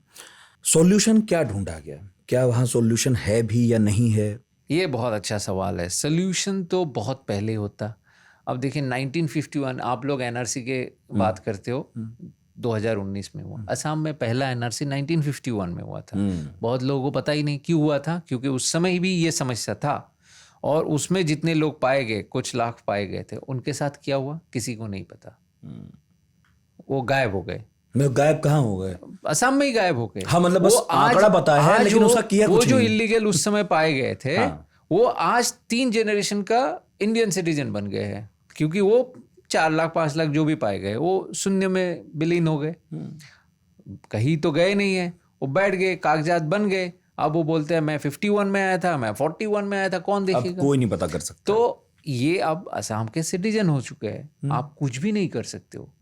सॉल्यूशन क्या ढूंढा गया, क्या वहाँ सॉल्यूशन है भी या नहीं है? ये बहुत अच्छा सवाल है। सॉल्यूशन तो बहुत पहले होता। अब देखिए 1951 आप लोग NRC के बात करते हो, 2019 में हुआ। असम में पहला NRC 1951 में हुआ था। बहुत लोगों को पता ही नहीं क्यों हुआ था, क्योंकि उस समय भी ये समस्या था, और उसमें जितने लोग पाए गए, कुछ लाख पाए गए थे, उनके साथ क्या हुआ किसी को नहीं पता। वो गायब हो गए। गायब कहाँ हो गए? असम में ही गायब हो गए। हाँ, मतलब बस आंकड़ा पता है, लेकिन उसका किया कुछ नहीं। वो जो इलीगल उस समय पाए गए थे, वो आज 3 जनरेशन का इंडियन सिटीजन बन गए हैं, क्योंकि वो 4 लाख 5 लाख जो भी पाए गए वो शून्य में विलीन हो गए, कहीं तो गए नहीं है, वो बैठ गए, कागजात बन गए। अब वो बोलते हैं मैं 51 में आया था, मैं 41 में आया था, कौन देखेगा? अब कोई नहीं पता कर सकता। तो ये अब असम के सिटीजन हो चुके हैं, आप कुछ भी नहीं कर सकते हो।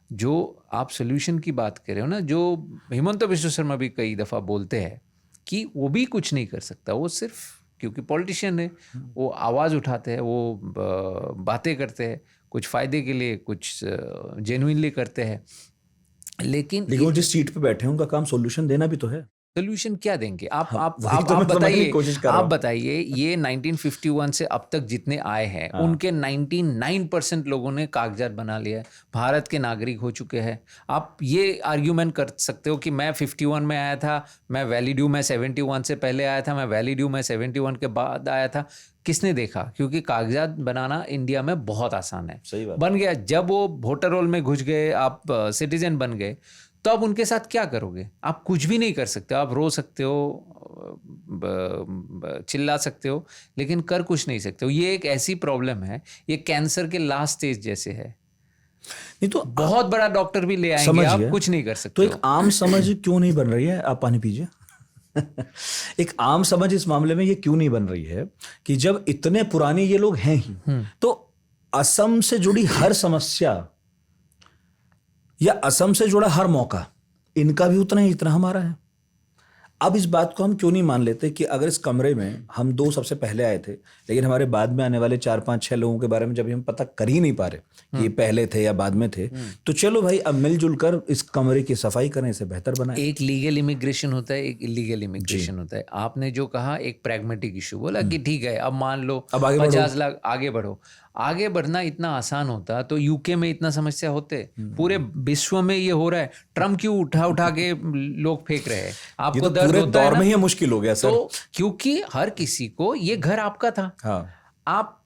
जो आप सोल्यूशन की बात कर रहे हो ना, जो हिमंता बिस्वा शर्मा भी कई दफ़ा बोलते हैं कि वो भी कुछ नहीं कर सकता, वो सिर्फ क्योंकि पॉलिटिशियन है, वो आवाज़ उठाते हैं, वो बातें करते हैं, कुछ फ़ायदे के लिए, कुछ जेन्युइनली करते हैं, लेकिन वो जिस सीट पे बैठे हैं उनका काम सॉल्यूशन देना भी तो है। सोल्यूशन क्या देंगे? आप बताइए ये 1951 से अब तक जितने आए हैं, उनके 99% लोगों ने कागजात बना लिया है, भारत के नागरिक हो चुके हैं। आप ये आर्ग्यूमेंट कर सकते हो कि मैं 51 में आया था, मैं वैलिड हूँ, मैं 71 से पहले आया था, मैं वैलिड हूँ, मैं 71 के बाद आया था। किसने देखा? क्योंकि कागजात बनाना इंडिया में बहुत आसान है, सही बात। बन गया। जब वो वोटर रोल में घुस गए, आप सिटीजन बन गए, तो अब उनके साथ क्या करोगे? आप कुछ भी नहीं कर सकते। आप रो सकते हो, चिल्ला सकते हो, लेकिन कर कुछ नहीं सकते हो। ये एक ऐसी प्रॉब्लम है, ये कैंसर के लास्ट स्टेज जैसे है। नहीं तो बहुत बड़ा डॉक्टर भी ले आएंगे समझ आप, गया। कुछ नहीं कर तो सकते एक आम समझ क्यों नहीं बन रही है, आप पानी पीजिए। एक आम समझ इस मामले में ये क्यों नहीं बन रही है कि जब इतने पुराने ये लोग हैं ही, तो असम से जुड़ी हर समस्या या असम से जुड़ा हर मौका इनका भी उतना ही जितना हमारा है। अब इस बात को हम क्यों नहीं मान लेते कि अगर इस कमरे में हम दो सबसे पहले आए थे, लेकिन हमारे बाद में आने वाले 4 5 6 लोगों के बारे में जब हम पता कर ही नहीं पा रहे कि ये पहले थे या बाद में थे, तो चलो भाई अब मिलजुल कर इस कमरे की सफाई करें, इसे बेहतर बनाएं। एक लीगल इमिग्रेशन होता है, एक इलीगल इमिग्रेशन होता है। आपने जो कहा एक प्रैग्मेटिक इशू बोला कि ठीक है अब मान लो अब आगे बढ़ो। 50 लाख आगे बढ़ो। आगे बढ़ना इतना आसान होता तो यूके में इतना समस्या होते, पूरे विश्व में ये हो रहा है। ट्रम्प क्यों उठा उठा के लोग फेंक रहे हैं, ये आपको तो दर्द पूरे होता है दौर ना? में ही मुश्किल हो गया सर। तो क्योंकि हर किसी को ये घर आपका था, हाँ, आप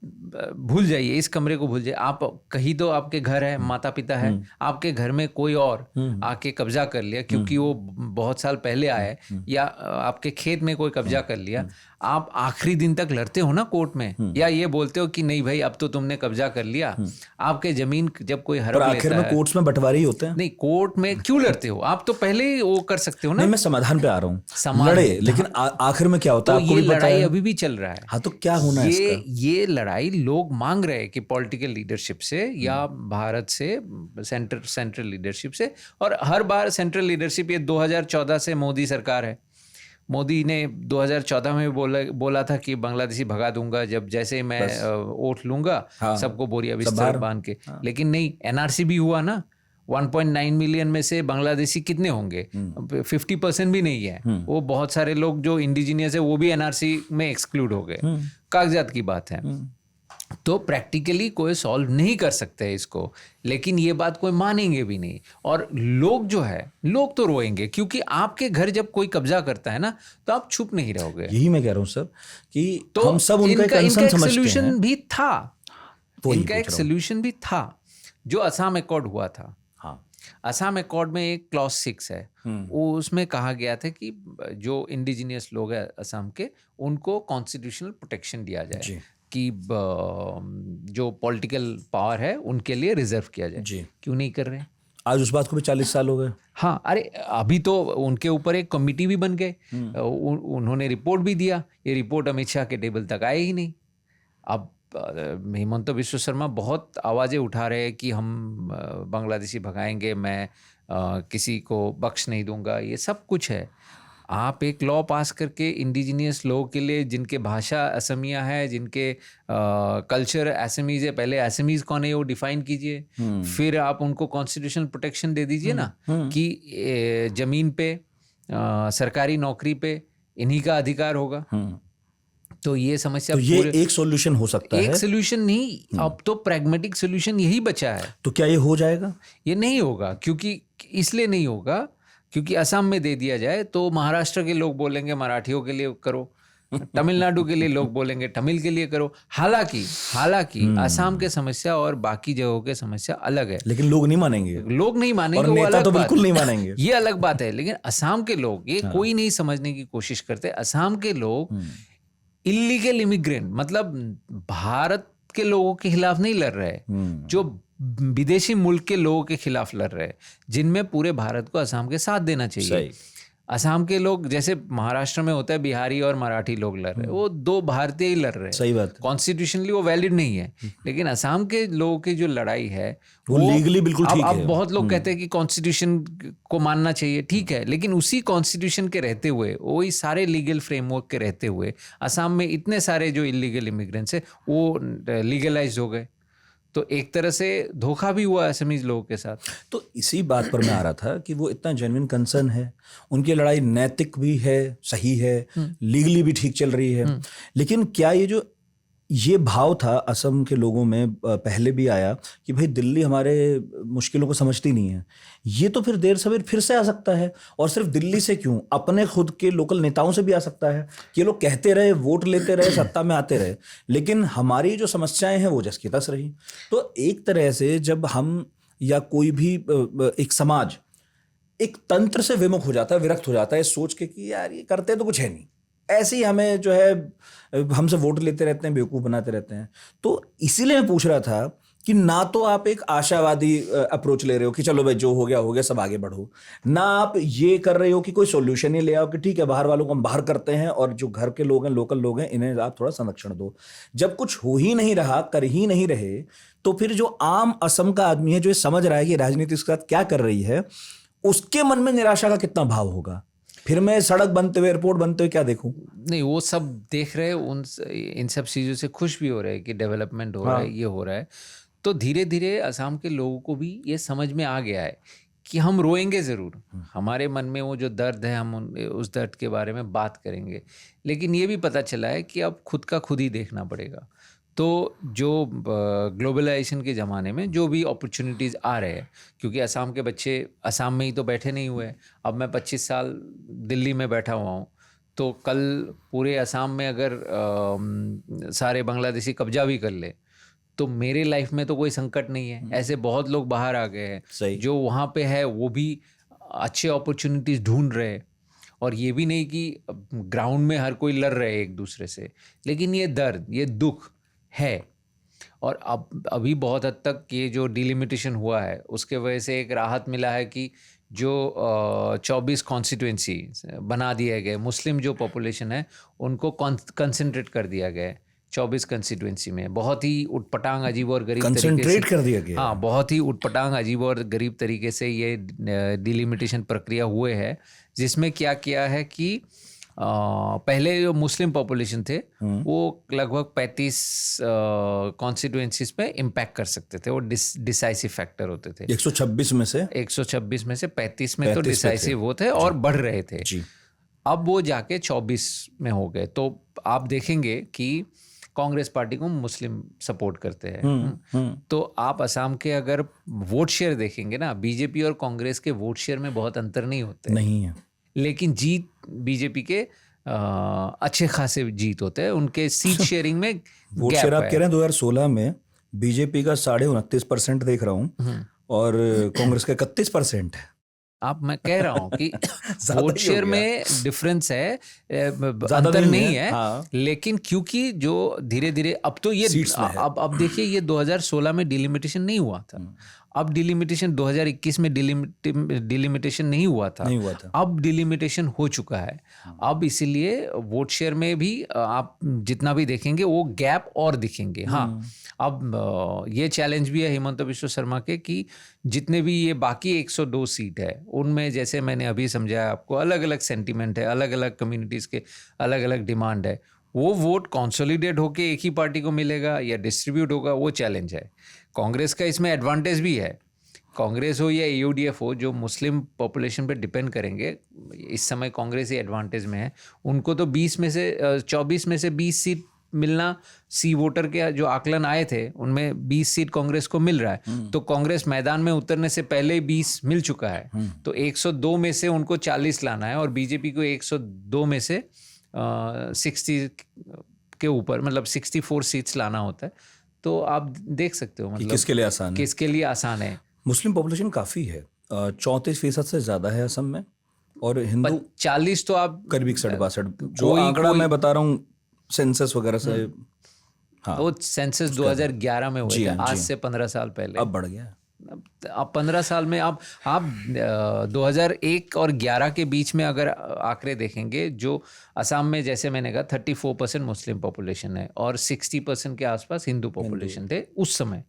भूल जाइए, इस कमरे को भूल जाइए। आप कहीं तो आपके घर है, माता पिता है, आपके घर में कोई और आके कब्जा कर लिया क्योंकि वो बहुत साल पहले आया है, या आपके खेत में कोई कब्जा कर लिया। आप आखिरी दिन तक लड़ते हो ना कोर्ट में, या ये बोलते हो कि नहीं भाई अब तो तुमने कब्जा कर लिया। आपके जमीन जब कोई पर हड़प आखिर लेता में है, कोर्ट्स में बंटवारे ही होते हैं। नहीं कोर्ट में क्यों लड़ते हो? आप तो पहले ही वो कर सकते हो ना। नहीं, मैं समाधान पे आ रहा हूँ। समाधान- लड़े, लेकिन आखिर में क्या होता है तो आपको ये भी पता लड़ाई है। अभी भी चल रहा है। हाँ, तो क्या होना है इसका? ये लड़ाई लोग मांग रहे हैं कि पॉलिटिकल लीडरशिप से या भारत से, सेंट्रल लीडरशिप से। और हर बार सेंट्रल लीडरशिप, ये 2014 से मोदी सरकार है। मोदी ने 2014 में बोला था कि बांग्लादेशी भगा दूंगा जब जैसे ही मैं वोट लूंगा, हाँ, सबको बोरिया सब बिस्तर बाहर। बांध के। लेकिन नहीं, एनआरसी भी हुआ ना। 1.9 मिलियन में से बांग्लादेशी कितने होंगे? 50% भी नहीं है। वो बहुत सारे लोग जो इंडिजिनियस है वो भी एनआरसी में एक्सक्लूड हो गए। कागजात की बात है। तो प्रैक्टिकली कोई सॉल्व नहीं कर सकते इसको, लेकिन ये बात कोई मानेंगे भी नहीं। और लोग जो है, लोग तो रोएंगे, क्योंकि आपके घर जब कोई कब्जा करता है ना तो आप चुप नहीं रहोगे। यही मैं कह रहा हूँ सर कि तो हम सब उनका एक इनका कंसर्न एक समझते सोल्यूशन हैं। भी था, वही इनका पूछ एक रहा हूँ। सोल्यूशन भी था जो असम अकॉर्ड हुआ था। हाँ, असम अकॉर्ड में एक क्लॉज 6 है, वो उसमें कहा गया था कि जो इंडिजिनियस लोग हैं असम के, उनको कॉन्स्टिट्यूशनल प्रोटेक्शन दिया जाए जी। कि जो पॉलिटिकल पावर है उनके लिए रिजर्व किया जाए। जी। क्यों नहीं कर रहे? आज उस बात को भी 40 साल हो गए। हाँ, अरे अभी तो उनके ऊपर एक कमेटी भी बन गए, उन्होंने रिपोर्ट भी दिया। ये रिपोर्ट अमित शाह के टेबल तक आए ही नहीं। अब हेमंत बिश्व शर्मा बहुत आवाज़ें उठा रहे हैं कि हम बांग्लादेशी भगाएंगे, मैं किसी को बख्श नहीं दूंगा। ये सब कुछ है। आप एक लॉ पास करके इंडिजिनियस लोगों के लिए, जिनके भाषा असमिया है, जिनके कल्चर असमीज है, पहले असमीज कौन है वो डिफाइन कीजिए, फिर आप उनको कॉन्स्टिट्यूशनल प्रोटेक्शन दे दीजिए ना कि जमीन पे, सरकारी नौकरी पे इन्हीं का अधिकार होगा। तो ये समस्या, तो ये एक सॉल्यूशन हो सकता है। एक सोल्यूशन नहीं, अब तो प्रैग्मेटिक सोल्यूशन यही बचा है। तो क्या ये हो जाएगा? ये नहीं होगा, क्योंकि इसलिए नहीं होगा क्योंकि असम में दे दिया जाए तो महाराष्ट्र के लोग बोलेंगे मराठियों के लिए करो, तमिलनाडु के लिए लोग बोलेंगे तमिल के लिए करो। हालांकि असम के समस्या और बाकी जगहों के समस्या अलग है, लेकिन लोग नहीं मानेंगे, लोग नहीं मानेंगे, और वो नेता अलग तो बात बिल्कुल है। नहीं मानेंगे। ये अलग बात है। लेकिन असम के लोग ये कोई नहीं समझने की कोशिश करते। असम के लोग इलीगल इमिग्रेंट, मतलब भारत के लोगों के खिलाफ नहीं लड़ रहे, जो विदेशी मुल्क के लोगों के खिलाफ लड़ रहे हैं, जिनमें पूरे भारत को असम के साथ देना चाहिए। सही। असम के लोग, जैसे महाराष्ट्र में होता है बिहारी और मराठी लोग लड़ रहे हैं, वो दो भारतीय ही लड़ रहे हैं। सही बात है। कॉन्स्टिट्यूशनली वो वैलिड नहीं है। लेकिन असम के लोगों की जो लड़ाई है वो लीगली बिल्कुल ठीक है। अब बहुत लोग कहते हैं कि कॉन्स्टिट्यूशन को मानना चाहिए, ठीक है, लेकिन उसी कॉन्स्टिट्यूशन के रहते हुए, वही सारे लीगल फ्रेमवर्क के रहते हुए, असम में इतने सारे जो इलीगल इमिग्रेंट्स है वो लीगलाइज हो गए। तो एक तरह से धोखा भी हुआ असमीज लोगों के साथ। तो इसी बात पर मैं आ रहा था कि वो इतना जेन्युइन कंसर्न है, उनकी लड़ाई नैतिक भी है, सही है, लीगली भी ठीक चल रही है, लेकिन क्या ये भाव था असम के लोगों में पहले भी आया कि भाई दिल्ली हमारे मुश्किलों को समझती नहीं है। ये तो फिर देर सवेर फिर से आ सकता है, और सिर्फ दिल्ली से क्यों, अपने खुद के लोकल नेताओं से भी आ सकता है कि ये लोग कहते रहे, वोट लेते रहे, सत्ता में आते रहे, लेकिन हमारी जो समस्याएं हैं वो जस की तस रही। तो एक तरह से जब हम या कोई भी एक समाज एक तंत्र से विमुख हो जाता है, विरक्त हो जाता है, सोच के कि यार ये करते तो कुछ है नहीं, ऐसे ही हमें जो है हमसे वोट लेते रहते हैं, बेवकूफ़ बनाते रहते हैं। तो इसीलिए मैं पूछ रहा था कि ना तो आप एक आशावादी अप्रोच ले रहे हो कि चलो भाई जो हो गया सब आगे बढ़ो, ना आप ये कर रहे हो कि कोई सॉल्यूशन ही ले आओ कि ठीक है बाहर वालों को हम बाहर करते हैं और जो घर के लोग हैं, लोकल लोग हैं, इन्हें आप थोड़ा संरक्षण दो। जब कुछ हो ही नहीं रहा, कर ही नहीं रहे, तो फिर जो आम असम का आदमी है जो ये समझ रहा है कि राजनीति उसके साथ क्या कर रही है, उसके मन में निराशा का कितना भाव होगा। फिर मैं सड़क बनते हुए, एयरपोर्ट बनते हुए क्या देखूं? नहीं, वो सब देख रहे हैं, इन सब चीज़ों से खुश भी हो रहे हैं कि डेवलपमेंट हो रहा है, ये हो रहा है। तो धीरे धीरे असम के लोगों को भी ये समझ में आ गया है कि हम रोएंगे ज़रूर, हमारे मन में वो जो दर्द है हम उस दर्द के बारे में बात करेंगे, लेकिन ये भी पता चला है कि अब खुद का खुद ही देखना पड़ेगा। तो जो ग्लोबलाइजेशन के ज़माने में जो भी अपॉर्चुनिटीज़ आ रहे हैं, क्योंकि असम के बच्चे असम में ही तो बैठे नहीं हुए, अब मैं 25 साल दिल्ली में बैठा हुआ हूँ, तो कल पूरे असम में अगर सारे बांग्लादेशी कब्जा भी कर ले तो मेरे लाइफ में तो कोई संकट नहीं है। ऐसे बहुत लोग बाहर आ गए हैं जो वहाँ पे है, वो भी अच्छे अपॉर्चुनिटीज़ ढूंढ रहे हैं। और ये भी नहीं कि ग्राउंड में हर कोई लड़ रहे हैं एक दूसरे से, लेकिन ये दर्द, ये दुख है। और अब अभी बहुत हद तक ये जो डिलिमिटेशन हुआ है उसके वजह से एक राहत मिला है कि जो 24 कॉन्स्टिट्यूंसी बना दिए गए, मुस्लिम जो पॉपुलेशन है उनको कंसंट्रेट कर दिया गया है 24 कंस्टिट्यूंसी में। बहुत ही उटपटांग, अजीब और गरीब कंसंट्रेट कर दिया गया। हाँ, बहुत ही उटपटांग, अजीब और गरीब तरीके से ये डिलिमिटेशन प्रक्रिया हुए है, जिसमें क्या किया है कि पहले जो मुस्लिम पॉपुलेशन थे वो लगभग 35 कॉन्स्टिट्यूएंसीज पे इम्पैक्ट कर सकते थे, वो डिसाइसिव फैक्टर होते थे। 126 में से 35 में तो डिसाइसिव वो थे और बढ़ रहे थे जी। अब वो जाके 24 में हो गए। तो आप देखेंगे कि कांग्रेस पार्टी को मुस्लिम सपोर्ट करते हैं। तो आप असम के अगर वोट शेयर देखेंगे ना, बीजेपी और कांग्रेस के वोट शेयर में बहुत अंतर नहीं होते, नहीं है, लेकिन जीत बीजेपी के अच्छे खासे जीत होते हैं, उनके सीट शेयरिंग में वोट शेयर आप कह रहे हैं 2016 में बीजेपी का 29.5% देख रहा हूँ और कांग्रेस का 31% है। आप, मैं कह रहा हूँ कि वोट शेयर में डिफरेंस है, अंतर नहीं है, हाँ। लेकिन क्योंकि जो धीरे धीरे अब तो ये अब देखिए, ये 2016 में डिलिमिटेशन नहीं हुआ था, अब डिलिमिटेशन 2021 में डिलिमिटेशन नहीं हुआ था, अब डिलिमिटेशन हो चुका है। अब इसीलिए वोट शेयर में भी आप जितना भी देखेंगे वो गैप और दिखेंगे। हाँ, अब ये चैलेंज भी है हिमंता बिस्वा शर्मा के कि जितने भी ये बाकी 102 सीट है उनमें, जैसे मैंने अभी समझाया आपको, अलग अलग सेंटीमेंट है, अलग अलग कम्युनिटीज़ के अलग अलग डिमांड है। वो वोट कंसोलिडेट होके एक ही पार्टी को मिलेगा या डिस्ट्रीब्यूट होगा, वो चैलेंज है। कांग्रेस का इसमें एडवांटेज भी है, कांग्रेस हो या यूडीएफ हो, जो मुस्लिम पॉपुलेशन पे डिपेंड करेंगे, इस समय कांग्रेस ही एडवांटेज में है। उनको तो 24 में से 20 सीट मिलना, सी वोटर के जो आकलन आए थे उनमें 20 सीट कांग्रेस को मिल रहा है, तो कांग्रेस मैदान में उतरने से पहले 20 मिल चुका है। तो 102 में से उनको 40 लाना है और बीजेपी को 102 में से 60 के ऊपर, मतलब 64 सीट्स लाना होता है। तो आप देख सकते हो मतलब किसके लिए आसान है। मुस्लिम पॉपुलेशन काफ़ी है, 34% से ज़्यादा है असम में, और हिंदू 40 तो आप करीब 61-62 जो आंकड़ा मैं बता रहा हूँ सेंसस वगैरह से। हाँ, वो सेंसस 2011 में हुआ था, आज से 15 साल पहले। अब बढ़ गया। अब 15 साल में आप 2001 और 11 के बीच में अगर आंकड़े देखेंगे, जो असम में जैसे मैंने कहा 34% मुस्लिम पॉपुलेशन है और 60% के आसपास हिंदू पॉपुलेशन थे उस समय।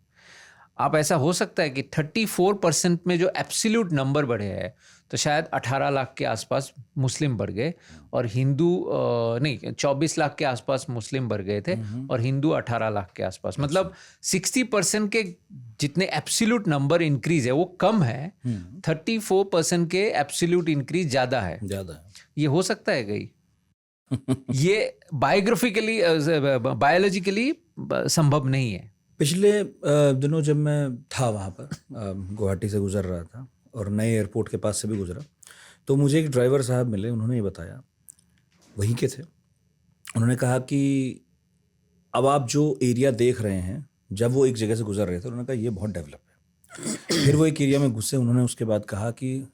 आप ऐसा हो सकता है कि 34% में जो एब्सोल्यूट नंबर बढ़े हैं, तो शायद 18 लाख के आसपास मुस्लिम बढ़ गए और हिंदू 24 लाख के आसपास मुस्लिम बढ़ गए थे और हिंदू 18 लाख के आसपास। मतलब 60% के जितने एब्सोल्यूट नंबर इंक्रीज है वो कम है, 34% के एब्सोल्यूट इंक्रीज ज़्यादा है। ये हो सकता है कहीं ये बायोग्राफिकली, बायोलॉजिकली संभव नहीं है। पिछले दिनों जब मैं था वहाँ पर, गुवाहाटी से गुजर रहा था और नए एयरपोर्ट के पास से भी गुजरा, तो मुझे एक ड्राइवर साहब मिले, उन्होंने ये बताया, वहीं के थे, उन्होंने कहा कि अब आप जो एरिया देख रहे हैं, जब वो एक जगह से गुजर रहे थे उन्होंने कहा ये बहुत डेवलप है। फिर वो एक एरिया में घुसे, उन्होंने उसके बाद कहा कि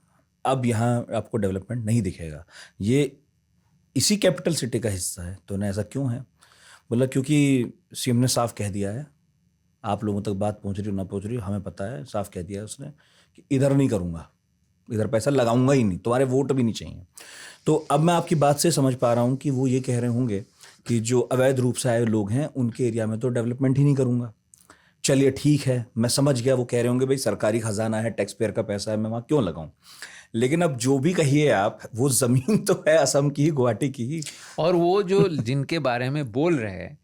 अब यहाँ आपको डेवलपमेंट नहीं दिखेगा, ये इसी कैपिटल सिटी का हिस्सा है। तो उन्हें ऐसा क्यों है? बोला क्योंकि सीएम ने साफ कह दिया है आप लोगों तक बात पहुंच रही हो ना पहुंच रही हो, हमें पता है, साफ कह दिया उसने कि इधर नहीं करूंगा, इधर पैसा लगाऊंगा ही नहीं, तुम्हारे वोट भी नहीं चाहिए। तो अब मैं आपकी बात से समझ पा रहा हूँ कि वो ये कह रहे होंगे कि जो अवैध रूप से आए लोग हैं उनके एरिया में तो डेवलपमेंट ही नहीं करूंगा। चलिए ठीक है, मैं समझ गया, वो कह रहे होंगे भाई सरकारी खजाना है, टैक्स पेयर का पैसा है, मैं वहाँ क्यों लगाऊं। लेकिन अब जो भी कहिए आप, वो जमीन तो है असम की, गुवाहाटी की ही। और वो जो जिनके बारे में बोल रहे हैं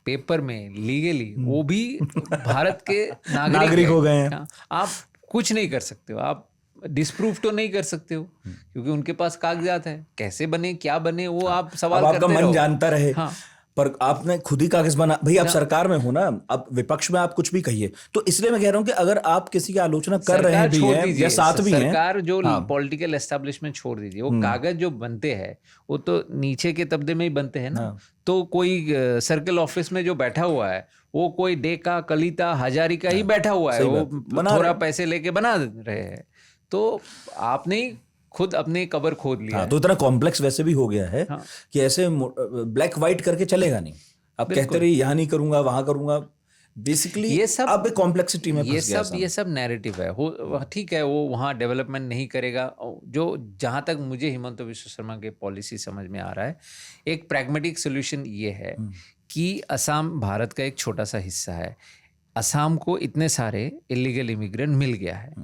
पेपर में लीगली, वो भी भारत के नागरिक हो गए हैं। हाँ, आप कुछ नहीं कर सकते हो, आप डिस्प्रूव तो नहीं कर सकते हो क्योंकि उनके पास कागजात है। कैसे बने, क्या बने, वो आप सवाल अब आपका करते मन रहो। जानता रहे। हाँ, पर आपने खुद ही कागज बना, भाई आप सरकार में हो ना, अब विपक्ष में आप कुछ भी कहिए। तो इसलिए मैं कह रहा हूं कि अगर आप किसी की आलोचना कर रहे सरकार भी छोड़ हैं दीजिए, या साथ भी हैं, सरकार जो हाँ। पॉलिटिकल एस्टेब्लिशमेंट छोड़ दीजिए, वो कागज जो बनते हैं वो तो नीचे के तबके में ही बनते हैं ना। हाँ। तो कोई सर्कल ऑफिस में जो बैठा हुआ है वो कोई डेका, कलिता, हजारी का ही बैठा हुआ है, सही वो बात, बना थोड़ा रहे। पैसे लेके बना रहे हैं। तो आपने ही खुद अपने कबर खोद लिया हाँ, है। तो इतना कॉम्प्लेक्स वैसे भी हो गया है हाँ। कि ऐसे ब्लैक व्हाइट करके चलेगा नहीं। आप कहते रहिए यहाँ नहीं करूंगा, वहां करूंगा, बेसिकली ये सब अब कॉम्प्लेक्सिटी में फंस गया ये सब नैरेटिव है। हो ठीक है, वो वहाँ डेवलपमेंट नहीं करेगा। जो जहाँ तक मुझे हिमंत बिश्व शर्मा के पॉलिसी समझ में आ रहा है, एक प्रैग्मेटिक सोल्यूशन ये है कि असम भारत का एक छोटा सा हिस्सा है। असम को इतने सारे इलीगल इमिग्रेंट मिल गया है।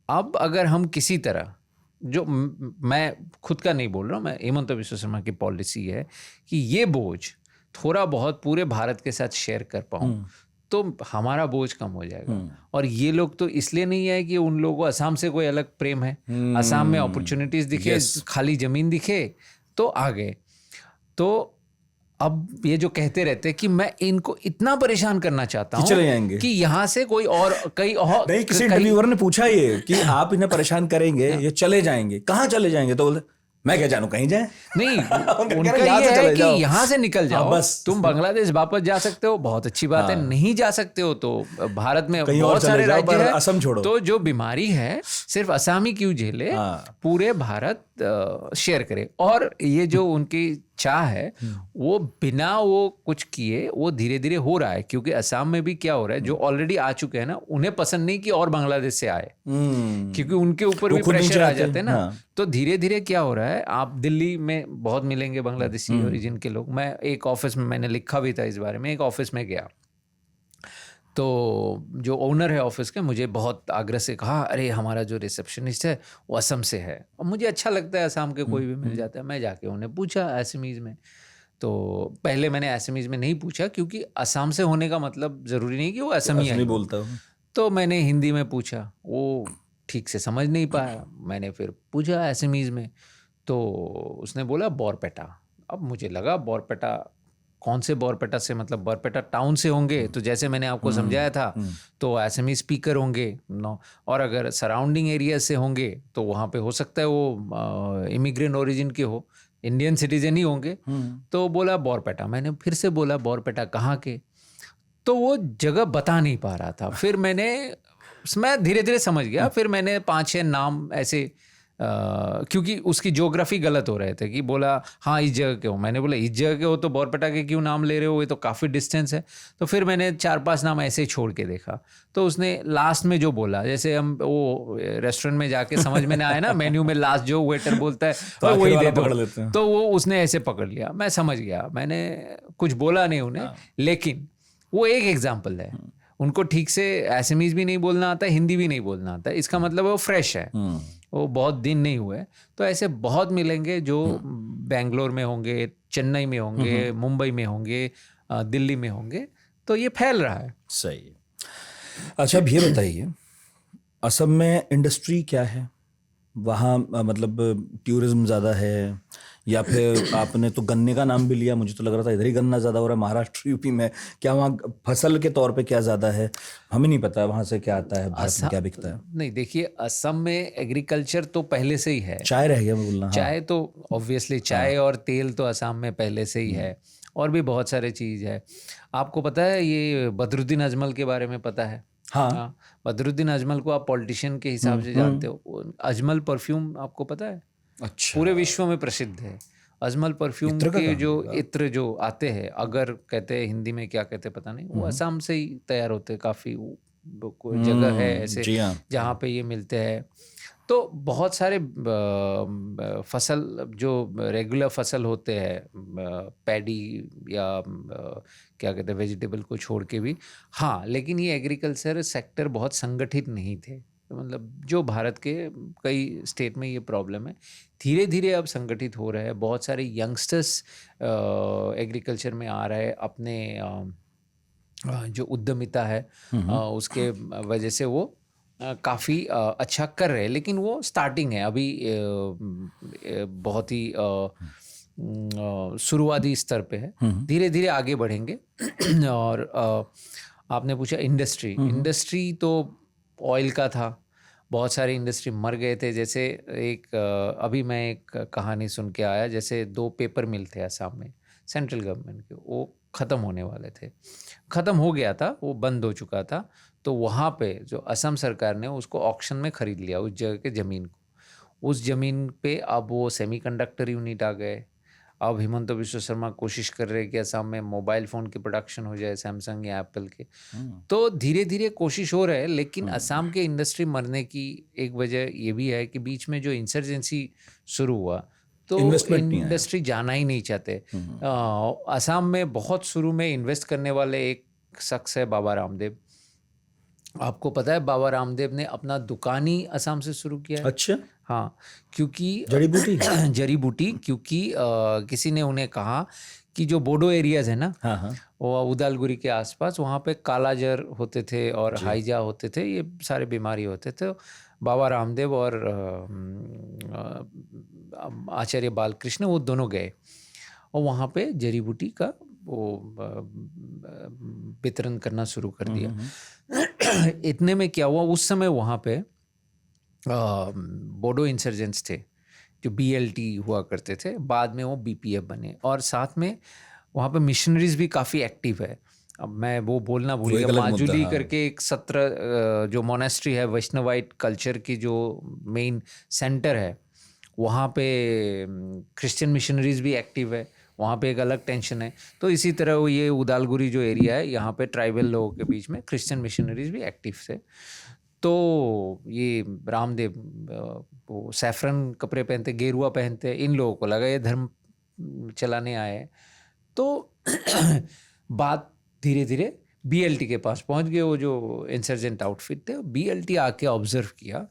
अब अगर हम किसी तरह, जो मैं खुद का नहीं बोल रहा हूँ, मैं हिमंत बिश्व शर्मा की पॉलिसी है कि ये बोझ थोड़ा बहुत पूरे भारत के साथ शेयर कर पाऊँ तो हमारा बोझ कम हो जाएगा। और ये लोग तो इसलिए नहीं है कि उन लोगों को असम से कोई अलग प्रेम है। असम में अपॉर्चुनिटीज दिखे, खाली जमीन दिखे तो आ गए। तो अब ये जो कहते रहते हैं कि मैं इनको इतना परेशान करना चाहता हूँ चले जाएंगे कि यहाँ से कोई और कहीं और नहीं। किसी इंटरव्यूअर ने पूछा ये कि आप इन्हें परेशान करेंगे, ये चले जाएंगे, कहाँ चले जाएंगे? तो बोले मैं क्या जानूं, कहीं जाए। नहीं, उनका यहाँ से ये है चले कि जाओ। यहाँ से निकल जाओ, बस। तुम बांग्लादेश वापस जा सकते हो, बहुत अच्छी बात है। नहीं जा सकते हो तो भारत में कहीं और बहुत चले सारे जाओ, राज्य पर हैं। असम छोड़ो। तो जो बीमारी है सिर्फ असम ही क्यों झेले, पूरे भारत शेयर करे। और ये जो उनकी चाह है वो बिना वो कुछ किए वो धीरे धीरे हो रहा है। क्योंकि असम में भी क्या हो रहा है, जो ऑलरेडी आ चुके हैं ना, उन्हें पसंद नहीं कि और बांग्लादेश से आए, क्योंकि उनके ऊपर भी प्रेशर आ जाते हैं ना। तो धीरे धीरे क्या हो रहा है, आप दिल्ली में बहुत मिलेंगे बांग्लादेशी ओरिजिन के लोग। मैं एक ऑफिस में, मैंने लिखा भी था इस बारे में, एक ऑफिस में गया तो जो ओनर है ऑफिस के, मुझे बहुत आग्रह से कहा, अरे हमारा जो रिसेप्शनिस्ट है वो असम से है। और मुझे अच्छा लगता है, असम के कोई भी मिल जाता है। मैं जाके उन्हें पूछा एसएमईज में, तो पहले मैंने एसएमईज में नहीं पूछा क्योंकि असम से होने का मतलब ज़रूरी नहीं कि वो असमी है बोलता हूँ। तो मैंने हिंदी में पूछा, वो ठीक से समझ नहीं पाया। मैंने फिर पूछा एसएमईज में, तो उसने बोला बोरपेटा। अब मुझे लगा बोरपेटा, कौन से बोरपेटा से, मतलब बोरपेटा टाउन से होंगे तो जैसे मैंने आपको समझाया था तो एसएमई स्पीकर होंगे नो, और अगर सराउंडिंग एरिया से होंगे तो वहाँ पे हो सकता है वो इमिग्रेंट ओरिजिन के हो, इंडियन सिटीजन ही होंगे। तो बोला बोरपेटा। मैंने फिर से बोला बोरपेटा कहाँ के, तो वो जगह बता नहीं पा रहा था। फिर मैं धीरे धीरे समझ गया। फिर मैंने 5-6 नाम ऐसे क्योंकि उसकी ज्योग्राफी गलत हो रहे थे कि बोला हाँ इस जगह के हो। मैंने बोला इस जगह के हो तो बोरपेटा के क्यों नाम ले रहे हो, ये तो काफ़ी डिस्टेंस है। तो फिर मैंने 4-5 नाम ऐसे ही छोड़ के देखा। तो उसने लास्ट में जो बोला, जैसे हम वो रेस्टोरेंट में जाके समझ में ना आए ना, मेन्यू में लास्ट जो वेटर बोलता है तो वही दे दो, तो वो उसने ऐसे पकड़ लिया। मैं समझ गया, मैंने कुछ बोला नहीं उन्हें। लेकिन वो एक एग्जाम्पल है, उनको ठीक से एसएमईज भी नहीं बोलना आता, हिंदी भी नहीं बोलना आता। इसका मतलब वो फ्रेश है, वो बहुत दिन नहीं हुए। तो ऐसे बहुत मिलेंगे जो बेंगलोर में होंगे, चेन्नई में होंगे, मुंबई में होंगे, दिल्ली में होंगे। तो ये फैल रहा है। सही है। अच्छा, अब ये बताइए, असम में इंडस्ट्री क्या है वहाँ? मतलब टूरिज्म ज़्यादा है या फिर आपने तो गन्ने का नाम भी लिया, मुझे तो लग रहा था इधर ही गन्ना ज़्यादा हो रहा है। महाराष्ट्र यूपी में क्या वहाँ फसल के तौर पे क्या ज़्यादा है? हमें नहीं पता वहाँ से क्या आता है, भारत में क्या बिकता है। नहीं, देखिए असम में एग्रीकल्चर तो पहले से ही है। चाय रह गया मैं बोलना। चाय तो ऑब्वियसली चाय और तेल तो असम में पहले से ही है, और भी बहुत सारे चीज़ है। आपको पता है ये बदरुद्दीन अजमल के बारे में पता है? हाँ, बदरुद्दीन अजमल को आप पॉलिटिशियन के हिसाब से जानते हो। अजमल परफ्यूम आपको पता है? अच्छा। पूरे विश्व में प्रसिद्ध है। अजमल परफ्यूम इत्र का के काम जो है, वाह। इत्र जो आते हैं, अगर कहते हैं हिंदी में क्या कहते हैं पता नहीं, वो असम से ही तैयार होते हैं। काफ़ी कोई जगह है ऐसे जी हाँ। जहाँ पे ये मिलते हैं। तो बहुत सारे फसल जो रेगुलर फसल होते हैं, पैडी या क्या कहते हैं वेजिटेबल को छोड़ के भी, हाँ, लेकिन ये एग्रीकल्चर सेक्टर बहुत संगठित नहीं थे। तो मतलब जो भारत के कई स्टेट में ये प्रॉब्लम है। धीरे धीरे अब संगठित हो रहा है, बहुत सारे यंगस्टर्स एग्रीकल्चर में आ रहे हैं अपने जो उद्यमिता है उसके वजह से वो काफ़ी अच्छा कर रहे हैं, लेकिन वो स्टार्टिंग है अभी, बहुत ही शुरुआती स्तर पे है। धीरे धीरे आगे बढ़ेंगे। और आपने पूछा इंडस्ट्री तो ऑयल का था, बहुत सारे इंडस्ट्री मर गए थे। जैसे एक अभी मैं एक कहानी सुन के आया, जैसे 2 पेपर मिल थे असम में सेंट्रल गवर्नमेंट के, वो ख़त्म होने वाले थे, ख़त्म हो गया था, वो बंद हो चुका था। तो वहाँ पे जो असम सरकार ने उसको ऑक्शन में ख़रीद लिया, उस जगह के ज़मीन को। उस ज़मीन पे अब वो सेमीकंडक्टर यूनिट आ गए। अब हिमंत बिश्व शर्मा कोशिश कर रहे हैं कि असम में मोबाइल फ़ोन की प्रोडक्शन हो जाए, सैमसंग या एप्पल के। तो धीरे धीरे कोशिश हो रहा है, लेकिन असम के इंडस्ट्री मरने की एक वजह ये भी है कि बीच में जो इंसर्जेंसी शुरू हुआ, तो इन्वेस्टमेंट नहीं आया। इंडस्ट्री जाना ही नहीं चाहते। असम में बहुत शुरू में इन्वेस्ट करने वाले एक शख्स है बाबा रामदेव। आपको पता है बाबा रामदेव ने अपना दुकान ही असम से शुरू किया है। अच्छा, हाँ, क्योंकि जड़ी बूटी। जड़ी बूटी, क्योंकि किसी ने उन्हें कहा कि जो बोडो एरियाज है ना, हाँ हाँ, वो उदालगुरी के आसपास, वहाँ पे कालाजर होते थे और हाइजा होते थे, ये सारे बीमारी होते थे। बाबा रामदेव और आचार्य बालकृष्ण, वो दोनों गए और वहाँ पे जड़ी बूटी का वो वितरण करना शुरू कर दिया। इतने में क्या हुआ, उस समय वहाँ पे बोडो इंसर्जेंट्स थे जो BLT हुआ करते थे, बाद में वो BPF बने, और साथ में वहाँ पे मिशनरीज भी काफ़ी एक्टिव है। अब मैं वो बोलना भूल वो एक गया, अलग मुद्दा, माजुली हाँ। करके एक 17 जो मोनेस्ट्री है, वैष्णवाइट कल्चर की जो मेन सेंटर है, वहाँ पे क्रिश्चियन मिशनरीज भी एक्टिव है, वहाँ पे एक अलग टेंशन है। तो इसी तरह वो ये उदालगुरी जो एरिया है, यहाँ पे ट्राइबल लोगों के बीच में क्रिश्चियन मिशनरीज भी एक्टिव थे। तो ये रामदेव वो सैफरन कपड़े पहनते, गेरुआ पहनते, इन लोगों को लगा ये धर्म चलाने आए हैं। तो बात धीरे धीरे BLT के पास पहुंच गए, वो जो इंसर्जेंट आउटफिट थे। BLT आके ऑब्जर्व किया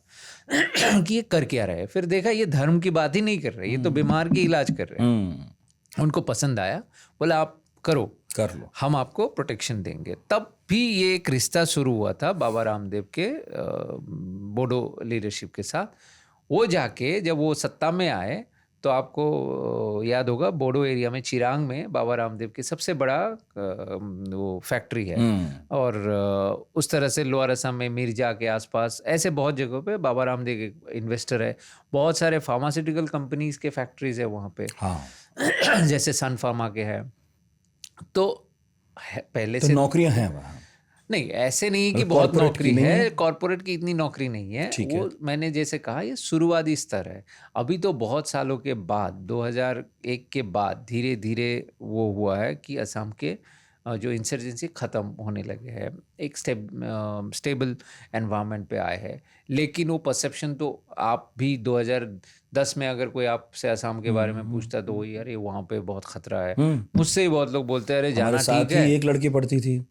कि ये कर क्या रहे। फिर देखा ये धर्म की बात ही नहीं कर रहे, ये तो बीमार की इलाज कर रहे हैं। उनको पसंद आया, बोला आप करो, कर लो, हम आपको प्रोटेक्शन देंगे। तब भी ये एक रिश्ता शुरू हुआ था बाबा रामदेव के बोडो लीडरशिप के साथ। वो जाके जब वो सत्ता में आए, तो आपको याद होगा बोडो एरिया में चिरांग में बाबा रामदेव की सबसे बड़ा वो फैक्ट्री है। और उस तरह से लोअर असम में मिर्जा के आसपास ऐसे बहुत जगहों पे बाबा रामदेव के इन्वेस्टर है। बहुत सारे फार्मास्यूटिकल कंपनीज के फैक्ट्रीज है वहाँ पे, हाँ। जैसे सन फार्मा के है। तो पहले तो से नौकरियां हैं वहाँ, नहीं, ऐसे नहीं कि मतलब बहुत corporate नौकरी की नहीं है, है? कॉर्पोरेट की इतनी नौकरी नहीं है। ठीक वो है। मैंने जैसे कहा, ये शुरुआती स्तर है। अभी तो बहुत सालों के बाद 2001 के बाद धीरे धीरे वो हुआ है कि असम के जो इंसर्जेंसी ख़त्म होने लगे हैं, एक स्टेबल एनवायरनमेंट पे आए हैं। लेकिन वो परसेप्शन तो आप भी 2010 में अगर कोई आपसे असम के बारे में पूछता तो वही, अरे वहाँ पे बहुत खतरा है। मुझसे ही बहुत लोग बोलते हैं अरे हमारे जाना साथ ठीक ही है। एक लड़की पढ़ती थी,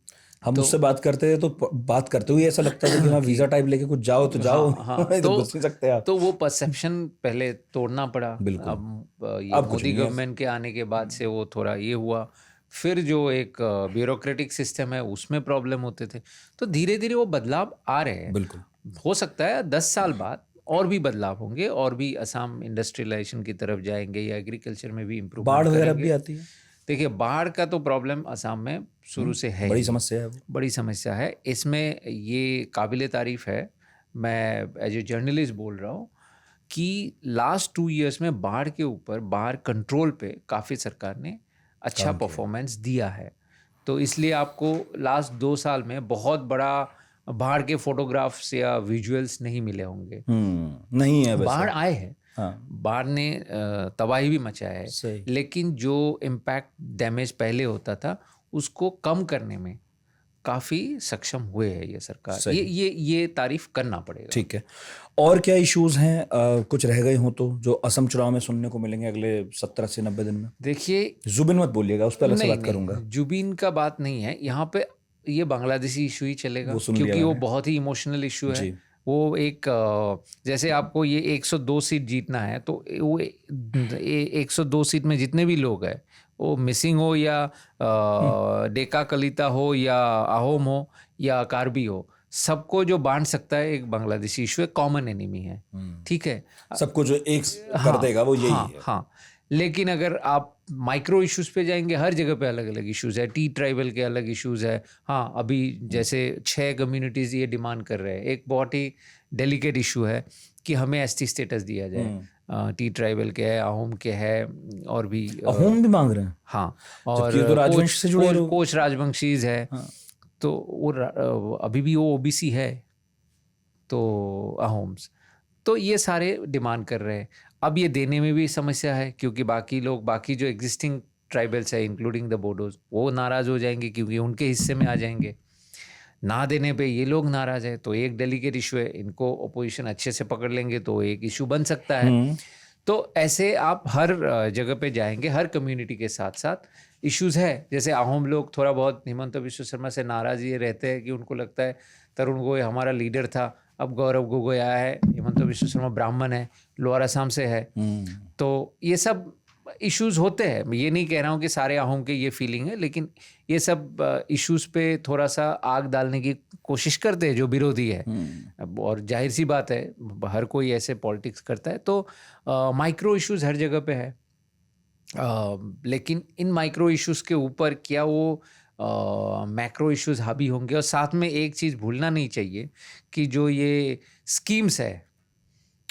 हम उससे बात करते थे तो बात करते हुए ऐसा लगता था कि हाँ वीजा टाइप लेके कुछ जाओ तो जाओ, हाँ, नहीं तो घुस नहीं सकते आप। तो वो परसेप्शन पहले तोड़ना पड़ा। बिल्कुल। अब ये अब कुछ मोदी नहीं है। गवर्नमेंट के आने के बाद से वो थोड़ा ये हुआ। फिर जो एक ब्यूरोक्रेटिक सिस्टम है उसमें प्रॉब्लम होते थे। तो धीरे धीरे वो बदलाव आ रहे हैं। बिल्कुल। हो सकता है 10 साल बाद और भी बदलाव होंगे, और भी असम इंडस्ट्रियलाइजेशन की तरफ जाएंगे या एग्रीकल्चर में भी इम्प्रूवमेंट बाढ़ वगैरह करेंगे। भी आती है, देखिए, बाढ़ का तो प्रॉब्लम असम में शुरू से है बड़ी ही। समस्या है वो। बड़ी समस्या है। इसमें ये काबिले तारीफ है, मैं एज ए जर्नलिस्ट बोल रहा हूँ, कि लास्ट 2 इयर्स में बाढ़ के ऊपर, बाढ़ कंट्रोल पे काफ़ी सरकार ने अच्छा परफॉर्मेंस दिया है। तो इसलिए आपको लास्ट 2 साल में बहुत बड़ा बाढ़ के फोटोग्राफ्स या विजुअल्स नहीं मिले होंगे। नहीं है वैसे। बाढ़ आए हैं, हाँ, बाढ़ ने तबाही भी मचाया है, सही। लेकिन जो इम्पैक्ट डैमेज पहले होता था उसको कम करने में काफ़ी सक्षम हुए है ये सरकार। सही। ये तारीफ करना पड़ेगा। ठीक है। और क्या इश्यूज हैं कुछ रह गए हो तो जो असम चुनाव में सुनने को मिलेंगे अगले 17 से 90 दिन में? देखिए, जुबिन मत बोलिएगा, उस पर अलग से नहीं बात करूंगा। जुबीन का बात नहीं है यहाँ पे, ये बांग्लादेशी इशू ही चलेगा वो सुन लिया क्योंकि वो मैंने। बहुत ही इमोशनल इशू है। जी। वो एक जैसे आपको ये 102 सीट जीतना है तो वो 102 सीट में जितने भी लोग हैं, वो मिसिंग हो या डेका कलिता हो या अहोम हो या कार्बी हो, सबको जो बांट सकता है एक बांग्लादेशी इशू है, कॉमन एनिमी है। ठीक है, सबको जो एक कर देगा वो यही है। हाँ। लेकिन अगर आप माइक्रो इश्यूज पे जाएंगे, हर जगह पे अलग अलग इश्यूज है। टी ट्राइबल के अलग इश्यूज है। हाँ, अभी जैसे 6 कम्युनिटीज ये डिमांड कर रहे हैं, एक बहुत ही डेलिकेट इशू है कि हमें एसटी स्टेटस दिया जाए। टी ट्राइबल के है, अहोम के है, और भी अहोम भी मांग रहे हैं। हाँ, जबकि ये तो राजवंश से जुड़े लोग। कोच राजवंशीज है। तो वो अभी भी वो ओबीसी है, तो अहोम्स, तो ये सारे डिमांड कर रहे हैं। अब ये देने में भी समस्या है क्योंकि बाकी जो एग्जिस्टिंग ट्राइबल्स है इंक्लूडिंग द बोडोज, वो नाराज़ हो जाएंगे क्योंकि उनके हिस्से में आ जाएंगे। ना देने पे ये लोग नाराज़ है, तो एक डेलीकेट इशू है, इनको अपोजिशन अच्छे से पकड़ लेंगे तो एक इशू बन सकता है। तो ऐसे आप हर जगह पे जाएंगे, हर कम्युनिटी के साथ साथ इश्यूज है। जैसे अहोम लोग थोड़ा बहुत हिमंत बिश्व शर्मा से नाराज़ ये रहते हैं कि उनको लगता है तरुण गोगोई हमारा लीडर था, अब गौरव गोगोई आया है, हिमंत बिश्व शर्मा ब्राह्मण है, लोअर असम से है, तो ये सब इश्यूज होते हैं। मैं ये नहीं कह रहा हूँ कि सारे अहोम के ये फीलिंग है, लेकिन ये सब इश्यूज पे थोड़ा सा आग डालने की कोशिश करते हैं जो विरोधी है। और जाहिर सी बात है, हर कोई ऐसे पॉलिटिक्स करता है, तो माइक्रो इश्यूज हर जगह पे है। लेकिन इन माइक्रो इश्यूज के ऊपर क्या वो मैक्रो इश्यूज हावी होंगे? और साथ में एक चीज़ भूलना नहीं चाहिए कि जो ये स्कीम्स है,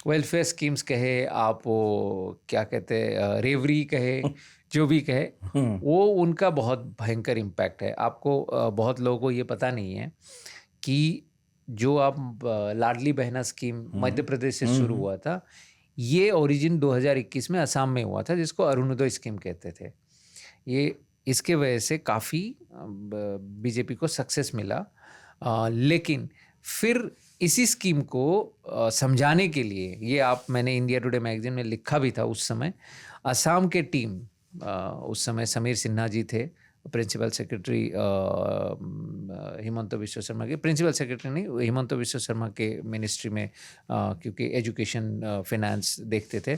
वेलफेयर स्कीम्स कहे आप, वो क्या कहते हैं, रेवरी कहे, जो भी कहे, वो उनका बहुत भयंकर इम्पैक्ट है। आपको बहुत लोगों को ये पता नहीं है कि जो आप लाडली बहना स्कीम मध्य प्रदेश से शुरू हुआ था, ये ओरिजिन 2021 में असम में हुआ था, जिसको अरुणोदय स्कीम कहते थे। ये इसके वजह से काफ़ी बीजेपी को सक्सेस मिला, लेकिन फिर इसी स्कीम को समझाने के लिए, ये मैंने इंडिया टुडे मैगजीन में लिखा भी था उस समय, असम के टीम, उस समय समीर सिन्हा जी थे प्रिंसिपल सेक्रेटरी, हिमंत बिश्व शर्मा के प्रिंसिपल सेक्रेटरी नहीं, हिमंत बिश्व शर्मा के मिनिस्ट्री में, क्योंकि एजुकेशन फिनेंस देखते थे,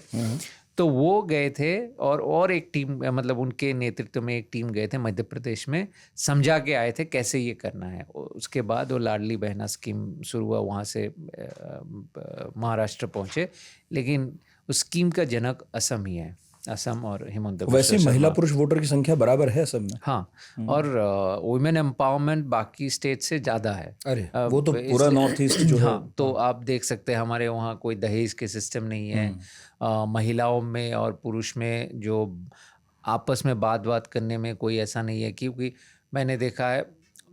तो वो गए थे और एक टीम, मतलब उनके नेतृत्व में एक टीम गए थे मध्य प्रदेश में, समझा के आए थे कैसे ये करना है। उसके बाद वो लाडली बहना स्कीम शुरू हुआ, वहाँ से महाराष्ट्र पहुँचे, लेकिन उस स्कीम का जनक असम ही है, असम और हिमंत बिश्व वैसे शर्मा। महिला पुरुष वोटर की संख्या बराबर है सब में। हाँ, और वुमेन एम्पावरमेंट बाकी स्टेट से ज़्यादा है। अरे वो तो पूरा नॉर्थ ईस्ट जो है। हाँ, तो आप देख सकते हैं हमारे वहाँ कोई दहेज के सिस्टम नहीं है। महिलाओं में और पुरुष में जो आपस में बात करने में कोई ऐसा नहीं है, क्योंकि मैंने देखा है,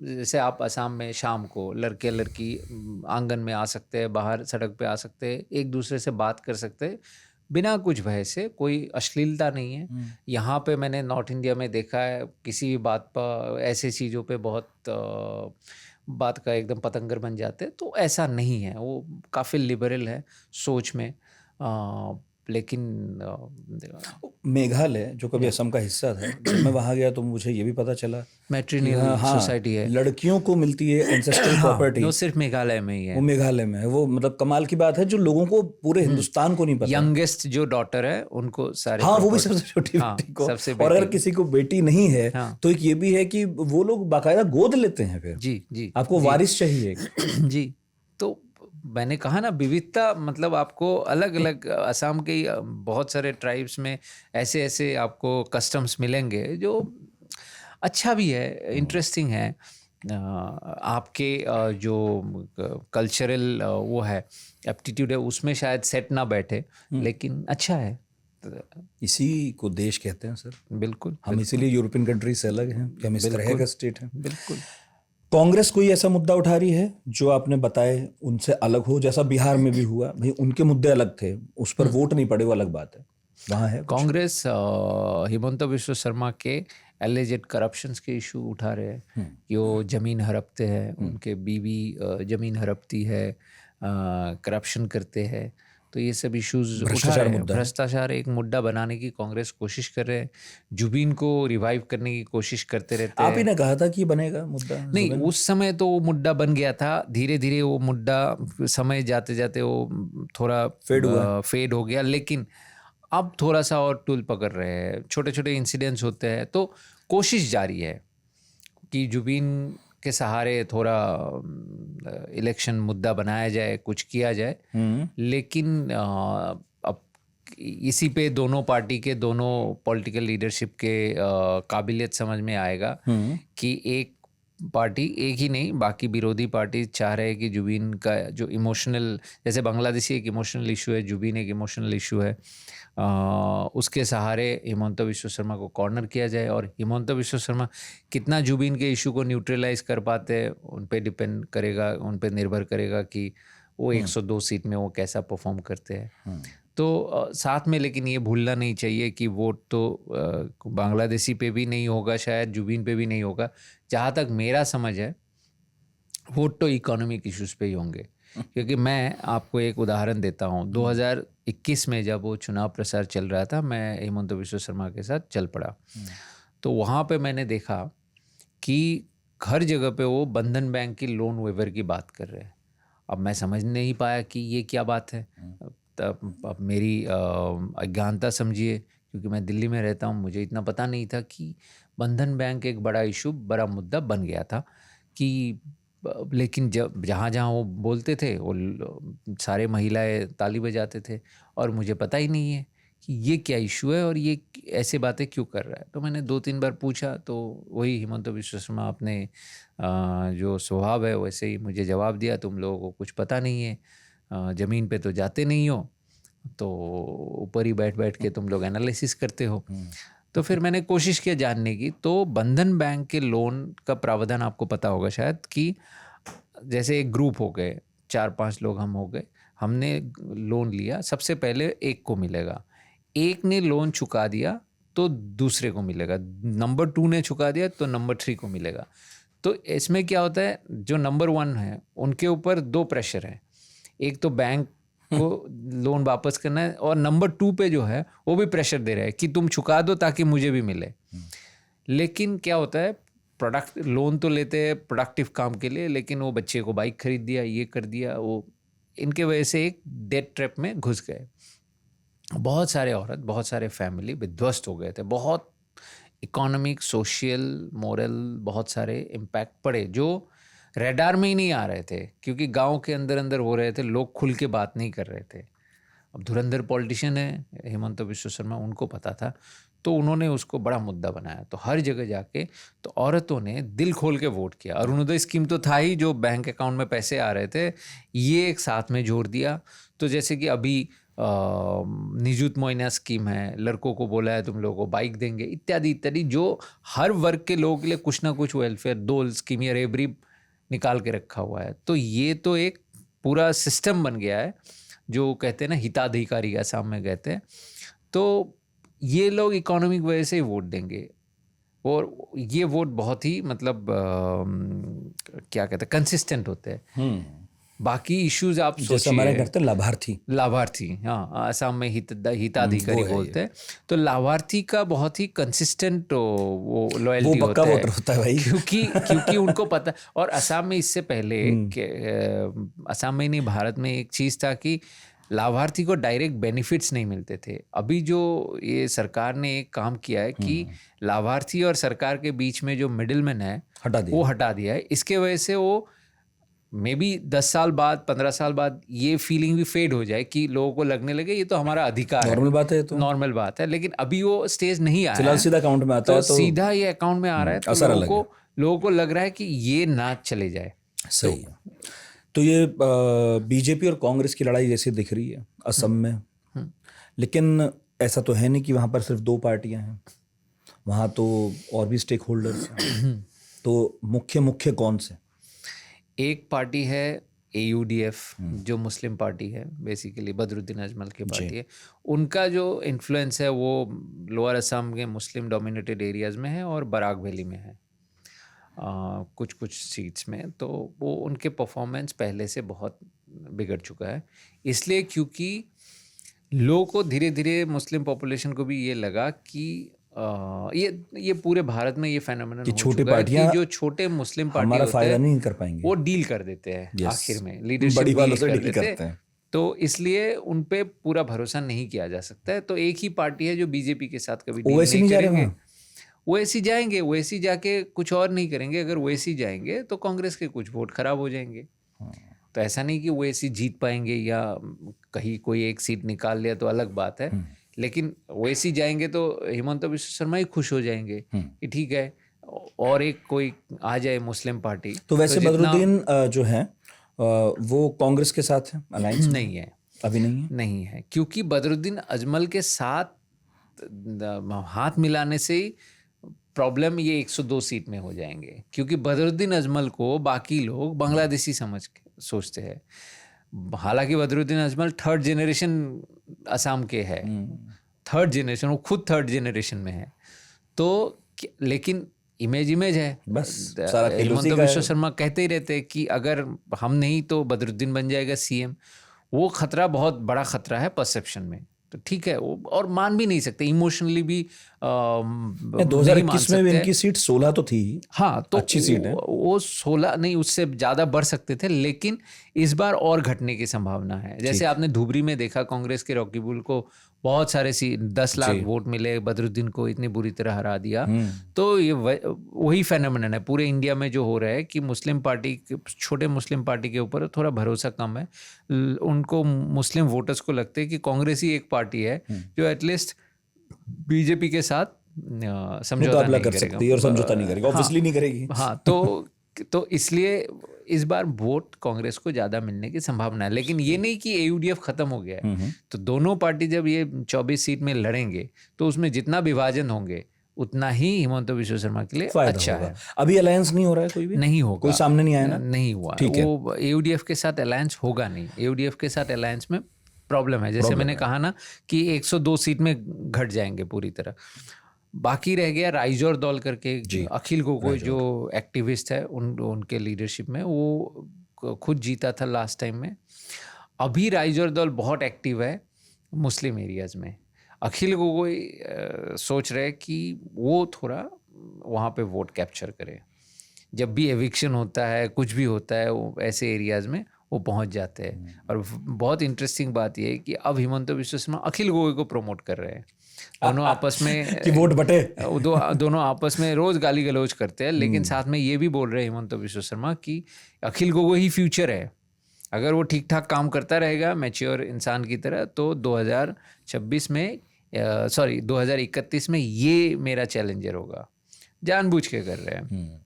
जैसे आप असम में शाम को लड़के लड़की आंगन में आ सकते हैं, बाहर सड़क पे आ सकते हैं, एक दूसरे से बात कर सकते हैं बिना कुछ भय से, कोई अश्लीलता नहीं है। यहाँ पे मैंने नॉर्थ इंडिया में देखा है, किसी भी बात पर, ऐसे चीज़ों पे बहुत बात का एकदम पतंगर बन जाते हैं, तो ऐसा नहीं है। वो काफ़ी लिबरल है सोच में। लेकिन मेघालय जो कभी असम का हिस्सा था, जब मैं वहां गया तो मुझे ये भी पता चला मैट्रिनियल सोसाइटी है, लड़कियों को मिलती है एंसेस्ट्रल प्रॉपर्टी। वो सिर्फ मेघालय में ही है। वो मेघालय में है। वो मतलब कमाल की बात है, जो लोगों को पूरे हिंदुस्तान को नहीं पता। यंगेस्ट जो डॉटर है उनको सारे, हाँ, वो भी सबसे छोटी बेटी को। सबसे और अगर किसी को बेटी नहीं है तो एक ये भी है कि वो लोग बाकायदा गोद लेते हैं फिर। जी, आपको वारिस चाहिए। जी। तो मैंने कहा ना, विविधता, मतलब आपको अलग अलग असम के बहुत सारे ट्राइब्स में ऐसे आपको कस्टम्स मिलेंगे जो अच्छा भी है, इंटरेस्टिंग है। आपके जो कल्चरल वो है, एप्टीट्यूड है, उसमें शायद सेट ना बैठे, लेकिन अच्छा है। इसी को देश कहते हैं सर। बिल्कुल। हम इसीलिए यूरोपियन कंट्री से अलग हैं कि हम इस तरह का स्टेट हैं। बिल्कुल। कांग्रेस कोई ऐसा मुद्दा उठा रही है जो आपने बताए उनसे अलग हो, जैसा बिहार में भी हुआ? भाई उनके मुद्दे अलग थे, उस पर वोट नहीं पड़े, वो अलग बात है। वहाँ है कुछ? कांग्रेस हिमंता विश्व शर्मा के एलिजेड करप्शंस के इशू उठा रहे हैं कि वो जमीन हड़पते हैं, उनके बीवी जमीन हड़पती है, करप्शन करते हैं, तो ये सब इश्यूज उठा भ्रष्टाचार रहे हैं। मुद्दा है। भ्रष्टाचार एक मुद्दा बनाने की कांग्रेस कोशिश कर रहे हैं, जुबीन को रिवाइव करने की कोशिश करते रहते आप ही हैं। ने कहा था कि बनेगा मुद्दा नहीं, जुबिन? उस समय तो वो मुद्दा बन गया था, धीरे धीरे वो मुद्दा समय जाते जाते वो थोड़ा फेड हो गया, लेकिन अब थोड़ा सा और टूल पकड़ रहे हैं, छोटे छोटे इंसिडेंट्स होते हैं, तो कोशिश जारी है कि जुबीन के सहारे थोड़ा इलेक्शन मुद्दा बनाया जाए, कुछ किया जाए। लेकिन अब इसी पे दोनों पार्टी के, दोनों पॉलिटिकल लीडरशिप के काबिलियत समझ में आएगा कि एक पार्टी, एक ही नहीं, बाकी विरोधी पार्टी चाह रहे हैं कि जुबीन का जो इमोशनल, जैसे बांग्लादेशी एक इमोशनल इशू है, जुबीन एक इमोशनल इशू है, उसके सहारे हिमंता विश्व शर्मा को कॉर्नर किया जाए। और हिमंता विश्व शर्मा कितना जुबीन के इशू को न्यूट्रलाइज कर पाते हैं, उन पे डिपेंड करेगा, उन पे निर्भर करेगा कि वो 102 सीट में वो कैसा परफॉर्म करते हैं। तो साथ में, लेकिन ये भूलना नहीं चाहिए कि वोट तो बांग्लादेशी पे भी नहीं होगा, शायद जुबीन पे भी नहीं होगा। जहाँ तक मेरा समझ है, वोट तो इकोनॉमिक इश्यूज पे ही होंगे। क्योंकि मैं आपको एक उदाहरण देता हूँ, 2021 में जब वो चुनाव प्रचार चल रहा था, मैं हिमंता विश्व शर्मा के साथ चल पड़ा। तो वहाँ पे मैंने देखा कि हर जगह पे वो बंधन बैंक की लोन वेवर की बात कर रहे हैं। अब मैं समझ नहीं पाया कि ये क्या बात है। अब मेरी अज्ञानता समझिए, क्योंकि मैं दिल्ली में रहता हूँ, मुझे इतना पता नहीं था कि बंधन बैंक एक बड़ा इशू, बड़ा मुद्दा बन गया था। कि लेकिन जब जहाँ जहाँ वो बोलते थे, वो सारे महिलाएं ताली बजाते थे, और मुझे पता ही नहीं है कि ये क्या इशू है और ये ऐसे बातें क्यों कर रहा है। तो मैंने 2-3 बार पूछा, तो वही हिमंता विश्व शर्मा अपने जो स्वभाव है वैसे ही मुझे जवाब दिया, तुम लोगों को कुछ पता नहीं है, ज़मीन पे तो जाते नहीं हो, तो ऊपर ही बैठ बैठ के तुम लोग एनालिसिस करते हो। तो फिर मैंने कोशिश किया जानने की। तो बंधन बैंक के लोन का प्रावधान आपको पता होगा शायद, कि जैसे एक ग्रुप हो गए, 4-5 लोग हम हो गए, हमने लोन लिया, सबसे पहले एक को मिलेगा, एक ने लोन चुका दिया तो दूसरे को मिलेगा, नंबर 2 ने चुका दिया तो नंबर 3 को मिलेगा। तो इसमें क्या होता है, जो नंबर 1 है उनके ऊपर 2 प्रेशर है, एक तो बैंक को लोन वापस करना है, और नंबर 2 पे जो है वो भी प्रेशर दे रहा है कि तुम चुका दो ताकि मुझे भी मिले। लेकिन क्या होता है, प्रोडक्ट लोन तो लेते हैं प्रोडक्टिव काम के लिए, लेकिन वो बच्चे को बाइक खरीद दिया, ये कर दिया, वो इनके वजह से एक डेट ट्रैप में घुस गए। बहुत सारे औरत, बहुत सारे फैमिली विध्वस्त हो गए थे, बहुत इकोनॉमिक, सोशल, मोरल बहुत सारे इम्पैक्ट पड़े जो रेडार में ही नहीं आ रहे थे, क्योंकि गांव के अंदर अंदर हो रहे थे, लोग खुल के बात नहीं कर रहे थे। अब धुरंधर पॉलिटिशियन है हिमंता विश्व शर्मा, उनको पता था, तो उन्होंने उसको बड़ा मुद्दा बनाया। तो हर जगह जाके तो औरतों ने दिल खोल के वोट किया। अरुणोदय स्कीम तो था ही, जो बैंक अकाउंट में पैसे आ रहे थे, ये एक साथ में जोड़ दिया। तो जैसे कि अभी निजुत मोइना स्कीम है, लड़कों को बोला है तुम लोगों को बाइक देंगे, इत्यादि इत्यादि, जो हर वर्ग के लोगों के लिए कुछ ना कुछ वेलफेयर, डोल स्कीम या रेबरी निकाल के रखा हुआ है। तो ये तो एक पूरा सिस्टम बन गया है, जो कहते हैं ना हिताधिकारी, असम में कहते हैं। तो ये लोग इकोनॉमिक वजह से ही वोट देंगे, और ये वोट बहुत ही मतलब क्या कहते हैं, कंसिस्टेंट होते हैं। बाकी इश्यूज आप सोचिए, हमारे करते लाभार्थी, हाँ, असम में हिताधिकारी बोलते हैं। तो लाभार्थी का बहुत ही कंसिस्टेंट वो लॉयल्टी होता है, होता है भाई। क्योंकि उनको पता। और असम में इससे पहले, असम में नहीं, भारत में एक चीज़ था कि लाभार्थी को डायरेक्ट बेनिफिट्स नहीं मिलते थे। अभी जो ये सरकार ने एक काम किया है कि लाभार्थी और सरकार के बीच में जो मिडिलमैन है वो हटा दिया है। इसके वजह से वो मे बी 10 साल बाद, 15 साल बाद ये फीलिंग भी फेड हो जाए कि लोगों को लगने लगे ये तो हमारा अधिकार है, नॉर्मल बात है, तो नॉर्मल बात है। लेकिन अभी वो स्टेज नहीं आया है, सीधा अकाउंट में आता है, तो सीधा ये अकाउंट में आ रहा है, तो लोगों को लग रहा है कि ये ना चले जाए। सही है। तो ये बीजेपी और कांग्रेस की लड़ाई जैसे दिख रही है असम में, लेकिन ऐसा तो है नहीं कि वहाँ पर सिर्फ 2 पार्टियां हैं, वहाँ तो और भी स्टेक होल्डर्स हैं। तो मुख्य कौन से? एक पार्टी है AUDF, जो मुस्लिम पार्टी है, बेसिकली बदरुद्दीन अजमल की पार्टी है। उनका जो इन्फ्लुएंस है वो लोअर असम के मुस्लिम डोमिनेटेड एरियाज में है और बराक वैली में है कुछ कुछ सीट्स में। तो वो उनके परफॉर्मेंस पहले से बहुत बिगड़ चुका है, इसलिए क्योंकि लोगों को धीरे धीरे मुस्लिम पॉपुलेशन को भी ये लगा कि ये पूरे भारत में ये फेनोमेनन कि हो छोटी चुका है पार्टियां कि जो छोटे मुस्लिम पार्टी हमारा होते फायदा हैं नहीं कर पाएंगे, वो डील कर देते हैं Yes. आखिर में, लीडरशिप बड़ी वालों से डील डील कर देते करते हैं। तो इसलिए उन पे पूरा भरोसा नहीं किया जा सकता है। तो एक ही पार्टी है जो बीजेपी के साथ कभी डील ओवैसी नहीं नहीं जा रहे करेंगे। वहाँ? ओवैसी जाएंगे, ओवैसी जाके कुछ और नहीं करेंगे। अगर ओवैसी जाएंगे तो कांग्रेस के कुछ वोट खराब हो जाएंगे। तो ऐसा नहीं कि ओवैसी जीत पाएंगे या कहीं कोई एक सीट निकाल लिया तो अलग बात है, लेकिन ओवैसी जाएंगे तो हिमंता बिश्व शर्मा ही खुश हो जाएंगे कि ठीक है और एक कोई आ जाए मुस्लिम पार्टी। तो वैसे जितना- बदरुद्दीन जो है वो कांग्रेस के साथ है, अलायंस में? नहीं है, अभी नहीं है। नहीं है, क्योंकि बदरुद्दीन अजमल के साथ हाथ मिलाने से ही प्रॉब्लम ये 102 सीट में हो जाएंगे, क्योंकि बदरुद्दीन अजमल को बाकी लोग बांग्लादेशी समझ के सोचते हैं। हालांकि बदरुद्दीन अजमल थर्ड जनरेशन असम के है, थर्ड जनरेशन, वो खुद थर्ड जनरेशन में है। तो लेकिन इमेज है बस सारा खेल उसी हिमंता का बिश्व है। शर्मा कहते ही रहते हैं कि अगर हम नहीं तो बदरुद्दीन बन जाएगा CM। वो खतरा बहुत बड़ा खतरा है परसेप्शन में। तो ठीक है, वो और मान भी नहीं सकते, इमोशनली भी नहीं मान 2021 में भी सकते। इनकी सीट 16 तो थी। हाँ, तो अच्छी सीट है। वो 16 नहीं, उससे ज़्यादा बढ़ सकते थे, लेकिन इस बार और घटने की संभावना है। जैसे आपने धुबरी में देखा, कांग्रेस के रॉकी बुल को बहुत सारे 10 लाख वोट मिले, बदरुद्दीन को इतनी बुरी तरह हरा दिया। तो ये वही फेनोमेनन है पूरे इंडिया में जो हो रहा है कि मुस्लिम पार्टी, छोटे मुस्लिम पार्टी के ऊपर थोड़ा भरोसा कम है। उनको मुस्लिम वोटर्स को लगता है कि कांग्रेस ही एक पार्टी है जो एटलीस्ट बीजेपी के साथ समझौता मुकाबला नहीं कर करेगा सकती है और समझौता नहीं करेगी, ऑब्वियसली नहीं करेगी। हाँ, तो इसलिए इस बार वोट कांग्रेस को ज्यादा मिलने की संभावना है। लेकिन ये नहीं कि AUDF खत्म हो गया है। तो दोनों पार्टी जब ये 24 सीट में लड़ेंगे तो उसमें जितना विभाजन होंगे उतना ही हिमंता बिश्व शर्मा के लिए फायदा अच्छा होगा। है। अभी अलायंस नहीं हो रहा है, कोई भी नहीं होगा, कोई सामने नहीं आया ना? नहीं हुआ। ठीक है। वो AUDF के साथ अलायंस होगा नहीं। AUDF के साथ अलायंस में प्रॉब्लम है, जैसे मैंने कहा ना कि 102 सीट में घट जाएंगे पूरी तरह। बाकी रह गया राइजोर दौल करके, अखिल गोगोई जो एक्टिविस्ट है उनके लीडरशिप में, वो खुद जीता था लास्ट टाइम में। अभी राइजोर दौल बहुत एक्टिव है मुस्लिम एरियाज में। अखिल गोगोई सोच रहे कि वो थोड़ा वहाँ पे वोट कैप्चर करे। जब भी एविक्शन होता है, कुछ भी होता है, वो ऐसे एरियाज में वो पहुंच जाते हैं। और बहुत इंटरेस्टिंग बात यह है कि अब हिमंता बिश्व शर्मा अखिल गोगोई को प्रमोट कर रहे हैं। दोनों आपस में कि वोट बटे। दोनों आपस में रोज गाली गलौज करते हैं, लेकिन साथ में ये भी बोल रहे हैं हिमंता बिश्व शर्मा कि अखिल गोगोई ही फ्यूचर है। अगर वो ठीक ठाक काम करता रहेगा मैच्योर इंसान की तरह, तो 2026 में 2031 में ये मेरा चैलेंजर होगा। जानबूझ के कर रहे हैं।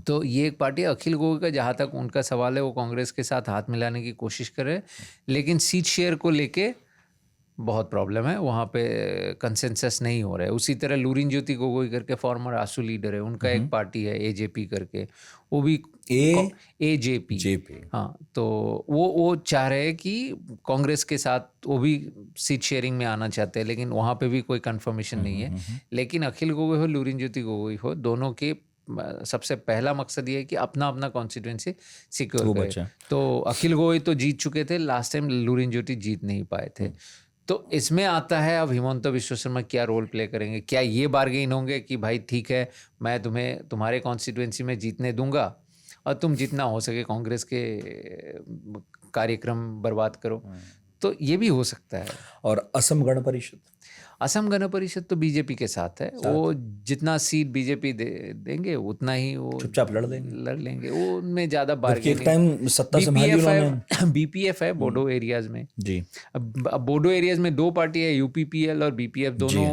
तो ये एक पार्टी अखिल गोगोई का, जहाँ तक उनका सवाल है, वो कांग्रेस के साथ हाथ मिलाने की कोशिश कर रहे हैं, लेकिन सीट शेयर को लेके बहुत प्रॉब्लम है। वहाँ पे कंसेंसस नहीं हो रहा है। उसी तरह लुरिन ज्योति गोगोई करके फॉर्मर आसू लीडर है, उनका एक पार्टी है AJP करके, वो भी AJP। हाँ, तो वो चाह रहे हैं कि कांग्रेस के साथ वो भी सीट शेयरिंग में आना चाहते हैं, लेकिन वहाँ पे भी कोई कंफर्मेशन नहीं है। लेकिन अखिल गोगोई हो, लुरिन ज्योति गोगोई हो, दोनों के सबसे पहला मकसद ये है कि अपना अपना कॉन्स्टिट्यूएंसी सिक्योर करें। तो अखिल गोगोई तो जीत चुके थे लास्ट टाइम, लुरिन ज्योति जीत नहीं पाए थे। तो इसमें आता है अब हिमंता बिश्व शर्मा क्या रोल प्ले करेंगे। क्या ये बार्गेन होंगे कि भाई ठीक है, मैं तुम्हें तुम्हारे कॉन्स्टिट्यूएंसी में जीतने दूंगा और तुम जितना हो सके कांग्रेस के कार्यक्रम बर्बाद करो। तो ये भी हो सकता है। और असम गण परिषद, असम गण परिषद तो बीजेपी के साथ है। वो जितना सीट बीजेपी देंगे उतना ही वो चुपचाप लड़ लेंगे। वो उनमें ज्यादा एक टाइम सत्ता संभाली उन्होंने। BPF है बोडो एरियाज में जी। अब बोडो एरियाज में दो पार्टी है, UPPL और BPF, दोनों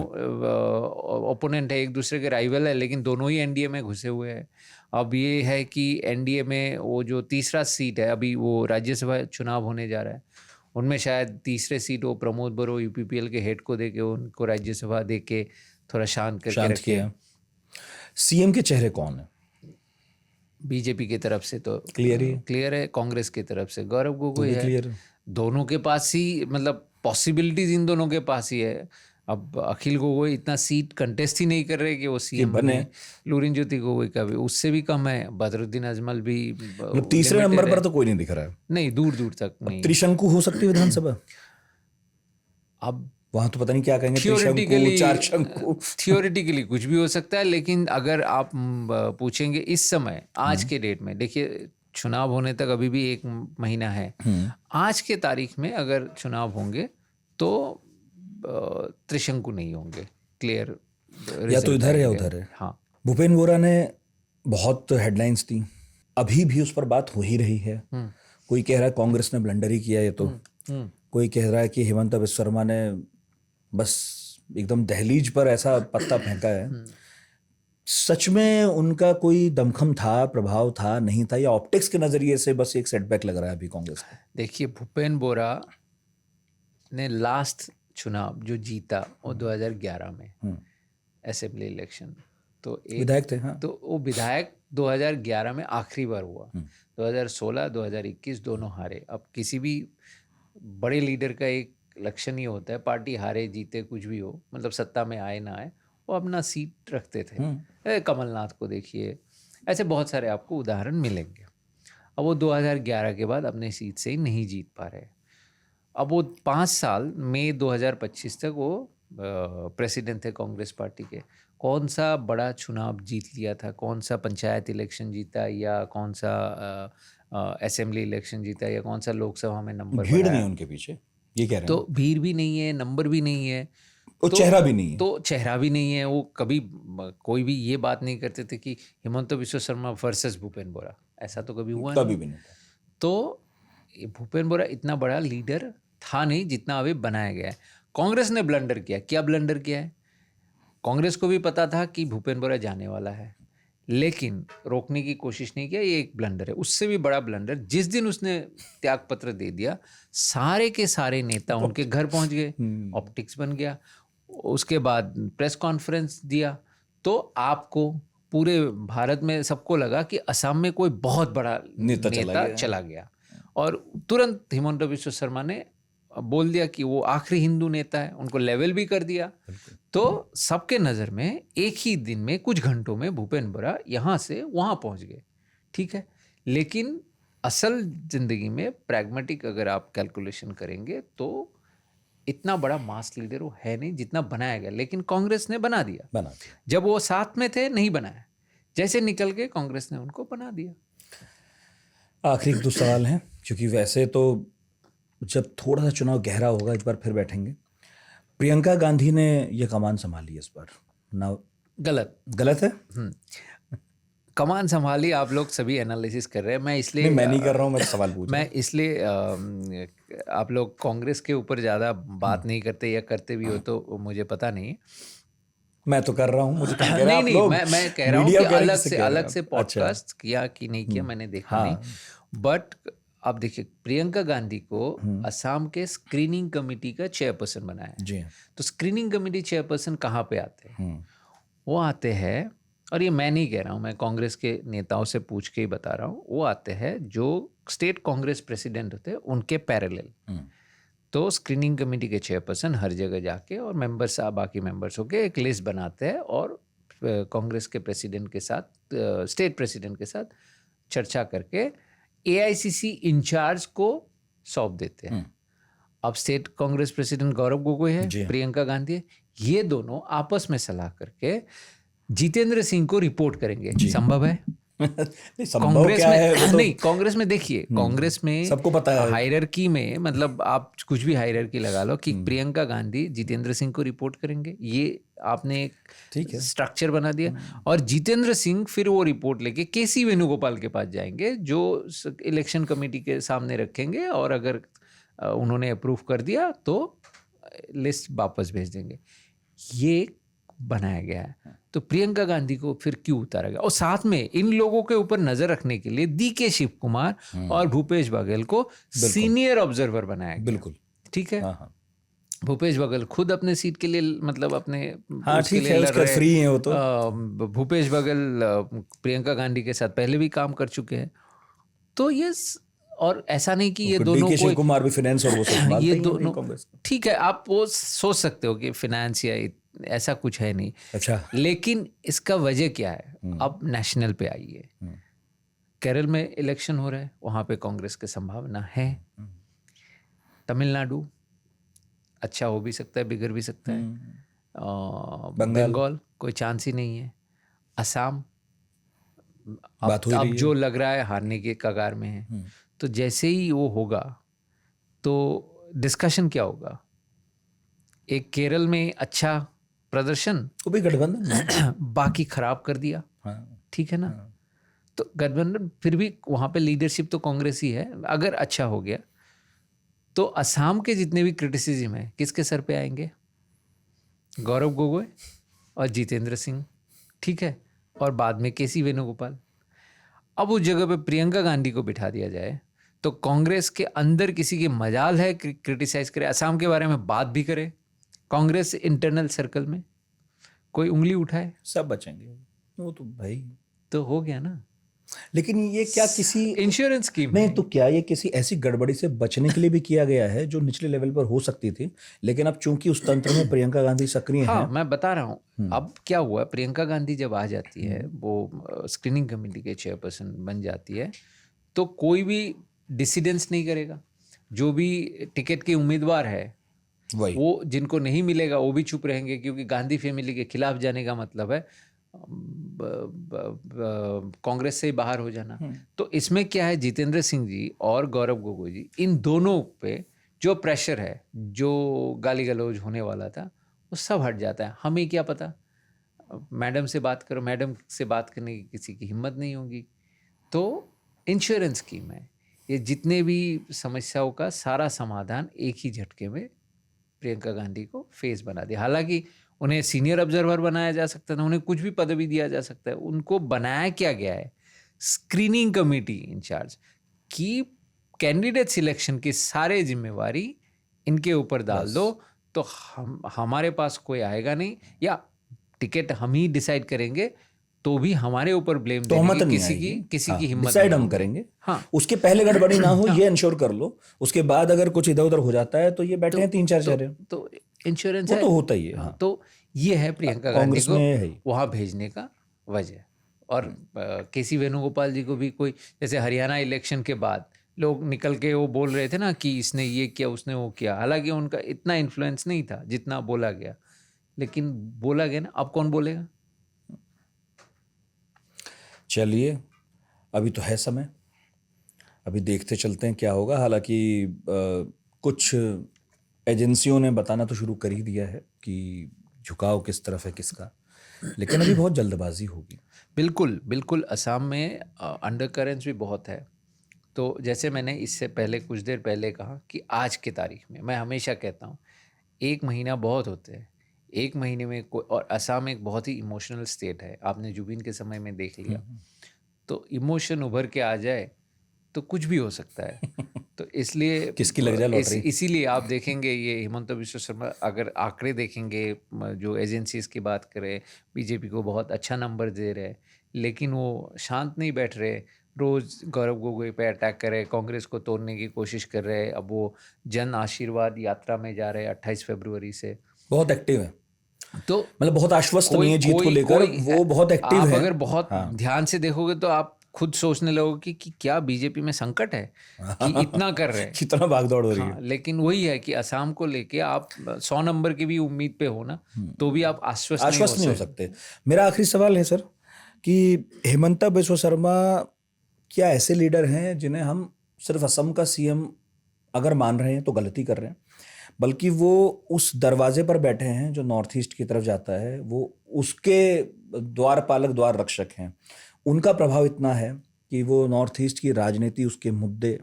ओपोनेंट है, एक दूसरे के राइवल है, लेकिन दोनों ही NDA में घुसे हुए हैं। अब ये है कि NDA में वो जो तीसरा सीट है, अभी वो राज्यसभा चुनाव होने जा रहा है, उनमें शायद तीसरे सीट वो प्रमोद बरो UPPL के हेड को देके उनको राज्यसभा देके थोड़ा शांत करके रखे। CM के चेहरे कौन है? बीजेपी की तरफ से तो क्लियर है, कांग्रेस की तरफ से गौरव गोगोई है। क्लियर दोनों के पास ही मतलब पॉसिबिलिटीज इन दोनों के पास ही है। अब अखिल गोगोई इतना सीट कंटेस्ट ही नहीं कर रहे कि वो सीएम बने। लुरिनज्योति गोगोई का भी उससे भी कम है। बदरुद्दीन अजमल भी तीसरे नंबर पर तो कोई नहीं दिख रहा है, नहीं, दूर दूर तक नहीं। त्रिशंकु हो सकती है विधानसभा। अब वहां तो पता नहीं क्या कहेंगे, त्रिशंकु, चार शंकु। थियोरेटिकली कुछ भी हो सकता है, लेकिन अगर आप पूछेंगे इस समय आज के डेट में, देखिए चुनाव होने तक अभी भी 1 महीना है। आज के तारीख में अगर चुनाव होंगे तो त्रिशंकु नहीं होंगे, क्लियर। या तो इधर है या उधर है। हाँ, भूपेन बोरा ने बहुत हेडलाइंस दी, अभी भी उस पर बात हो ही रही है। कोई कह रहा है कांग्रेस ने ब्लंडर ही किया, ये तो कोई कह रहा है कि हेमंत बिस्वा शर्मा ने बस एकदम दहलीज पर ऐसा पत्ता फेंका है। सच में उनका कोई दमखम था, प्रभाव था, नहीं था, या ऑप्टिक्स के नजरिए से बस एक सेटबैक लग रहा है अभी कांग्रेस को? देखिए, भूपेन बोरा ने लास्ट चुनाव जो जीता वो 2011 में असेंबली इलेक्शन, तो विधायक थे। हाँ। तो वो विधायक 2011 में आखिरी बार हुआ। 2016 2021 दोनों हारे। अब किसी भी बड़े लीडर का एक लक्षण ही होता है, पार्टी हारे जीते कुछ भी हो, मतलब सत्ता में आए ना आए, वो अपना सीट रखते थे। कमलनाथ को देखिए, ऐसे बहुत सारे आपको उदाहरण मिलेंगे। अब वो 2011 के बाद अपने सीट से ही नहीं जीत पा रहे। अब वो 5 साल मई 2025 तक वो प्रेसिडेंट थे कांग्रेस पार्टी के। कौन सा बड़ा चुनाव जीत लिया था, कौन सा पंचायत इलेक्शन जीता, या कौन सा असेंबली इलेक्शन जीता, या कौन सा लोकसभा में नंबर भीड़ नहीं उनके पीछे, ये कह रहे हैं। तो भीड़ भी नहीं है, नंबर भी नहीं है, तो चेहरा भी नहीं है। तो चेहरा भी नहीं है। वो कभी कोई भी ये बात नहीं करते थे कि हेमंत बिस्वा शर्मा वर्सेस भूपेन बोरा, ऐसा तो कभी हुआ कभी भी नहीं। तो भूपेन बोरा इतना बड़ा लीडर था नहीं जितना अभी बनाया गया है। कांग्रेस ने ब्लंडर किया। क्या ब्लंडर किया है? कांग्रेस को भी पता था कि भूपेन बोरा जाने वाला है, लेकिन रोकने की कोशिश नहीं किया। ये एक ब्लंडर है। उससे भी बड़ा ब्लंडर, जिस दिन उसने त्यागपत्र दे दिया, सारे के सारे नेता उनके घर पहुंच गए, ऑप्टिक्स बन गया। उसके बाद प्रेस कॉन्फ्रेंस दिया, तो आपको पूरे भारत में सबको लगा कि असम में कोई बहुत बड़ा नेता चला गया। और तुरंत हेमंत बिस्वा शर्मा ने बोल दिया कि वो आखिरी हिंदू नेता है, उनको लेवल भी कर दिया। तो सबके नज़र में एक ही दिन में, कुछ घंटों में भूपेन बोरा यहाँ से वहाँ पहुँच गए। ठीक है, लेकिन असल जिंदगी में प्रैग्मेटिक अगर आप कैलकुलेशन करेंगे तो इतना बड़ा मास लीडर वो है नहीं जितना बनाया गया। लेकिन कांग्रेस ने बना दिया। जब वो साथ में थे नहीं बनाया, जैसे निकल के कांग्रेस ने उनको बना दिया। आखिरी 2 सवाल हैं, क्योंकि वैसे तो जब थोड़ा सा चुनाव गहरा होगा इस बार फिर बैठेंगे। प्रियंका गांधी ने यह कमान संभाली इस बार ना? गलत है। कमान संभाली, आप लोग सभी एनालिसिस कर रहे हैं, मैं इसलिए मैं नहीं कर रहा हूँ, मैं सवाल पूछ रहा हूँ। मैं इसलिए आप लोग कांग्रेस के ऊपर ज़्यादा बात नहीं करते, या करते भी हो तो मुझे पता नहीं। मैं तो कर रहा हूँ, मुझे क्या नहीं, मैं कह रहा हूँ कि अलग से पॉडकास्ट किया कि नहीं किया मैंने देखा नहीं। बट अब देखिए, प्रियंका गांधी को असम के स्क्रीनिंग कमेटी का चेयरपर्सन बनाया है। जी। तो स्क्रीनिंग कमेटी चेयरपर्सन कहाँ पे आते हैं? वो आते हैं, और ये मैं नहीं कह रहा हूँ, मैं कांग्रेस के नेताओं से पूछ के ही बता रहा हूँ, वो आते हैं जो स्टेट कांग्रेस प्रेसिडेंट होते हैं उनके पैरेलल। तो स्क्रीनिंग कमेटी के चेयरपर्सन हर जगह जाके और मेंबर्स, बाकी मेंबर्स होके एक लिस्ट बनाते हैं और कांग्रेस के प्रेसिडेंट के साथ, स्टेट प्रेसिडेंट के साथ चर्चा करके AICC इंचार्ज को सौंप देते हैं। अब स्टेट कांग्रेस प्रेसिडेंट गौरव गोगोई है, प्रियंका गांधी है, ये दोनों आपस में सलाह करके जितेंद्र सिंह को रिपोर्ट करेंगे। संभव है? कांग्रेस में नहीं, कांग्रेस में देखिए, कांग्रेस में सबको पता है, हायरार्की में, मतलब आप कुछ भी हायरार्की लगा लो कि प्रियंका गांधी जितेंद्र सिंह को रिपोर्ट करेंगे, ये आपने एक स्ट्रक्चर बना दिया। और जितेंद्र सिंह फिर वो रिपोर्ट लेके KC वेणुगोपाल के पास जाएंगे, जो इलेक्शन कमेटी के सामने रखेंगे, और अगर उन्होंने अप्रूव कर दिया तो लिस्ट वापस भेज देंगे। ये बनाया गया है। तो प्रियंका गांधी को फिर क्यों उतारा गया? और साथ में इन लोगों के ऊपर नजर रखने के लिए DK शिव कुमार और भूपेश बघेल को सीनियर ऑब्जर्वर बनाया गया। बिल्कुल ठीक है। भूपेश बघेल खुद अपने सीट के लिए मतलब अपने हाँ उसके ठीक लिए है, लड़ उसका रहे फ्री है वो तो। भूपेश बघेल प्रियंका गांधी के साथ पहले भी काम कर चुके हैं। तो ये और ऐसा नहीं कि ये दोनों डी.के. शिव कोई कुमार भी फाइनेंस और वो सब संभालते ये ही हैं अभी दोनों कांग्रेस का। ठीक है, आप वो सोच सकते हो कि फिनेंस या ऐसा कुछ है नहीं, अच्छा। लेकिन इसका वजह क्या है? अब नेशनल पे आइए। केरल में इलेक्शन हो रहा है, वहाँ पे कांग्रेस की संभावना है। तमिलनाडु अच्छा हो भी सकता है, बिगड़ भी सकता है। बंगाल कोई चांस ही नहीं है। असम बात हो अब रही जो है। लग रहा है हारने के कगार में है। तो जैसे ही वो होगा तो डिस्कशन क्या होगा? एक केरल में अच्छा प्रदर्शन, वो भी गठबंधन है। बाकी खराब कर दिया, हाँ। ठीक है ना? तो गठबंधन फिर भी वहाँ पे लीडरशिप तो कांग्रेस ही है। अगर अच्छा हो गया तो असम के जितने भी क्रिटिसिज्म है किसके सर पे आएंगे? गौरव गोगोई और जितेंद्र सिंह, ठीक है, और बाद में केसी वेणुगोपाल। अब उस जगह पे प्रियंका गांधी को बिठा दिया जाए तो कांग्रेस के अंदर किसी की मजाल है क्रिटिसाइज करे, असम के बारे में बात भी करे, कांग्रेस इंटरनल सर्कल में कोई उंगली उठाए सब बचेंगे वो तो भाई। तो हो गया ना। लेकिन ये क्या किसी इंश्योरेंस स्कीम नहीं है। तो क्या ये किसी ऐसी गड़बड़ी से बचने के लिए भी किया गया है जो निचले लेवल पर हो सकती थी, लेकिन अब चूंकि उस तंत्र में प्रियंका गांधी सक्रिय हाँ, हैं। मैं बता रहा हूँ अब क्या हुआ। प्रियंका गांधी जब आ जाती है, वो स्क्रीनिंग कमेटी के चेयरपर्सन बन जाती है, तो कोई भी डिसिडेंस नहीं करेगा। जो भी टिकट के उम्मीदवार है वही वो जिनको नहीं मिलेगा वो भी चुप रहेंगे, क्योंकि गांधी फैमिली के खिलाफ जाने का मतलब है कांग्रेस से बाहर हो जाना। तो इसमें क्या है, जितेंद्र सिंह जी और गौरव गोगोई जी, इन दोनों पे जो प्रेशर है, जो गाली गलौज होने वाला था, वो सब हट जाता है। हमें क्या पता, मैडम से बात करो, मैडम से बात करने की किसी की हिम्मत नहीं होगी। तो इंश्योरेंस स्कीम है, ये जितने भी समस्याओं का सारा समाधान एक ही झटके में प्रियंका गांधी को फेस बना दिया। हालांकि उन्हें सीनियर ऑब्जर्वर बनाया जा सकता था, उन्हें कुछ भी पदवी दिया जा सकता है, उनको बनाया क्या गया है स्क्रीनिंग कमेटी इंचार्ज की, कैंडिडेट सिलेक्शन की सारे जिम्मेवारी इनके ऊपर डाल दो तो हमारे पास कोई आएगा नहीं, या टिकट हम ही डिसाइड करेंगे तो भी हमारे ऊपर ब्लेम देने की किसी की हिम्मत डिसाइड नहीं हम होगी। करेंगे। हाँ, उसके पहले गड़बड़ी ना हो ये इंश्योर कर लो। उसके बाद अगर कुछ इधर उधर हो जाता है तो ये बैठे हैं 3-4 चेहरे, तो इंश्योरेंस वो है। तो होता ही है। हाँ, हाँ। तो ये है प्रियंका गांधी कांग्रेस को में है ही। वहाँ भेजने का वजह। और केसी वेणुगोपाल जी को भी कोई, जैसे हरियाणा इलेक्शन के बाद लोग निकल के वो बोल रहे थे ना कि इसने ये किया उसने वो किया, हालांकि उनका इतना इन्फ्लुएंस नहीं था जितना बोला गया, लेकिन बोला गया ना। अब कौन बोलेगा? चलिए अभी तो है समय, अभी देखते चलते हैं क्या होगा। हालांकि कुछ एजेंसियों ने बताना तो शुरू कर ही दिया है कि झुकाव किस तरफ है किसका, लेकिन अभी बहुत जल्दबाजी होगी। बिल्कुल बिल्कुल। असम में अंडर करेंट्स भी बहुत है। तो जैसे मैंने इससे पहले कुछ देर पहले कहा कि आज की तारीख में, मैं हमेशा कहता हूँ 1 महीना बहुत होते हैं। 1 महीने में कोई, और असम एक बहुत ही इमोशनल स्टेट है, आपने जुबिन के समय में देख लिया। तो इमोशन उभर के आ जाए तो कुछ भी हो सकता है। तो इसलिए किसकी लग जाए लॉटरी। इसीलिए आप देखेंगे ये हिमंता बिस्वा शर्मा, अगर आंकड़े देखेंगे जो एजेंसीज की बात करें, बीजेपी को बहुत अच्छा नंबर दे रहे हैं, लेकिन वो शांत नहीं बैठ रहे, रोज गौरव गोगोई पे अटैक कर रहे, कांग्रेस को तोड़ने की कोशिश कर रहे हैं। अब वो जन आशीर्वाद यात्रा में जा रहे हैं 28 फरवरी से। बहुत एक्टिव है, तो मतलब बहुत आश्वस्त नहीं है जीत को लेकर, वो बहुत एक्टिव आप है। अगर बहुत हाँ। ध्यान से देखोगे तो आप खुद सोचने लगोगे कि क्या बीजेपी में संकट है कि इतना कर रहे हैं। कितना भागदौड़ हो रही है। हाँ, लेकिन वही है कि असम को लेके आप 100 नंबर की भी उम्मीद पे हो ना, तो भी आप आश्वस्त नहीं हो सकते। मेरा आखिरी सवाल है सर कि हिमंता बिस्वा शर्मा क्या ऐसे लीडर हैं जिन्हें हम सिर्फ असम का सीएम अगर मान रहे हैं तो गलती कर रहे हैं, बल्कि वो उस दरवाजे पर बैठे हैं जो नॉर्थ ईस्ट की तरफ जाता है, वो उसके द्वारपालक द्वार रक्षक हैं। उनका प्रभाव इतना है कि वो नॉर्थ ईस्ट की राजनीति, उसके मुद्दे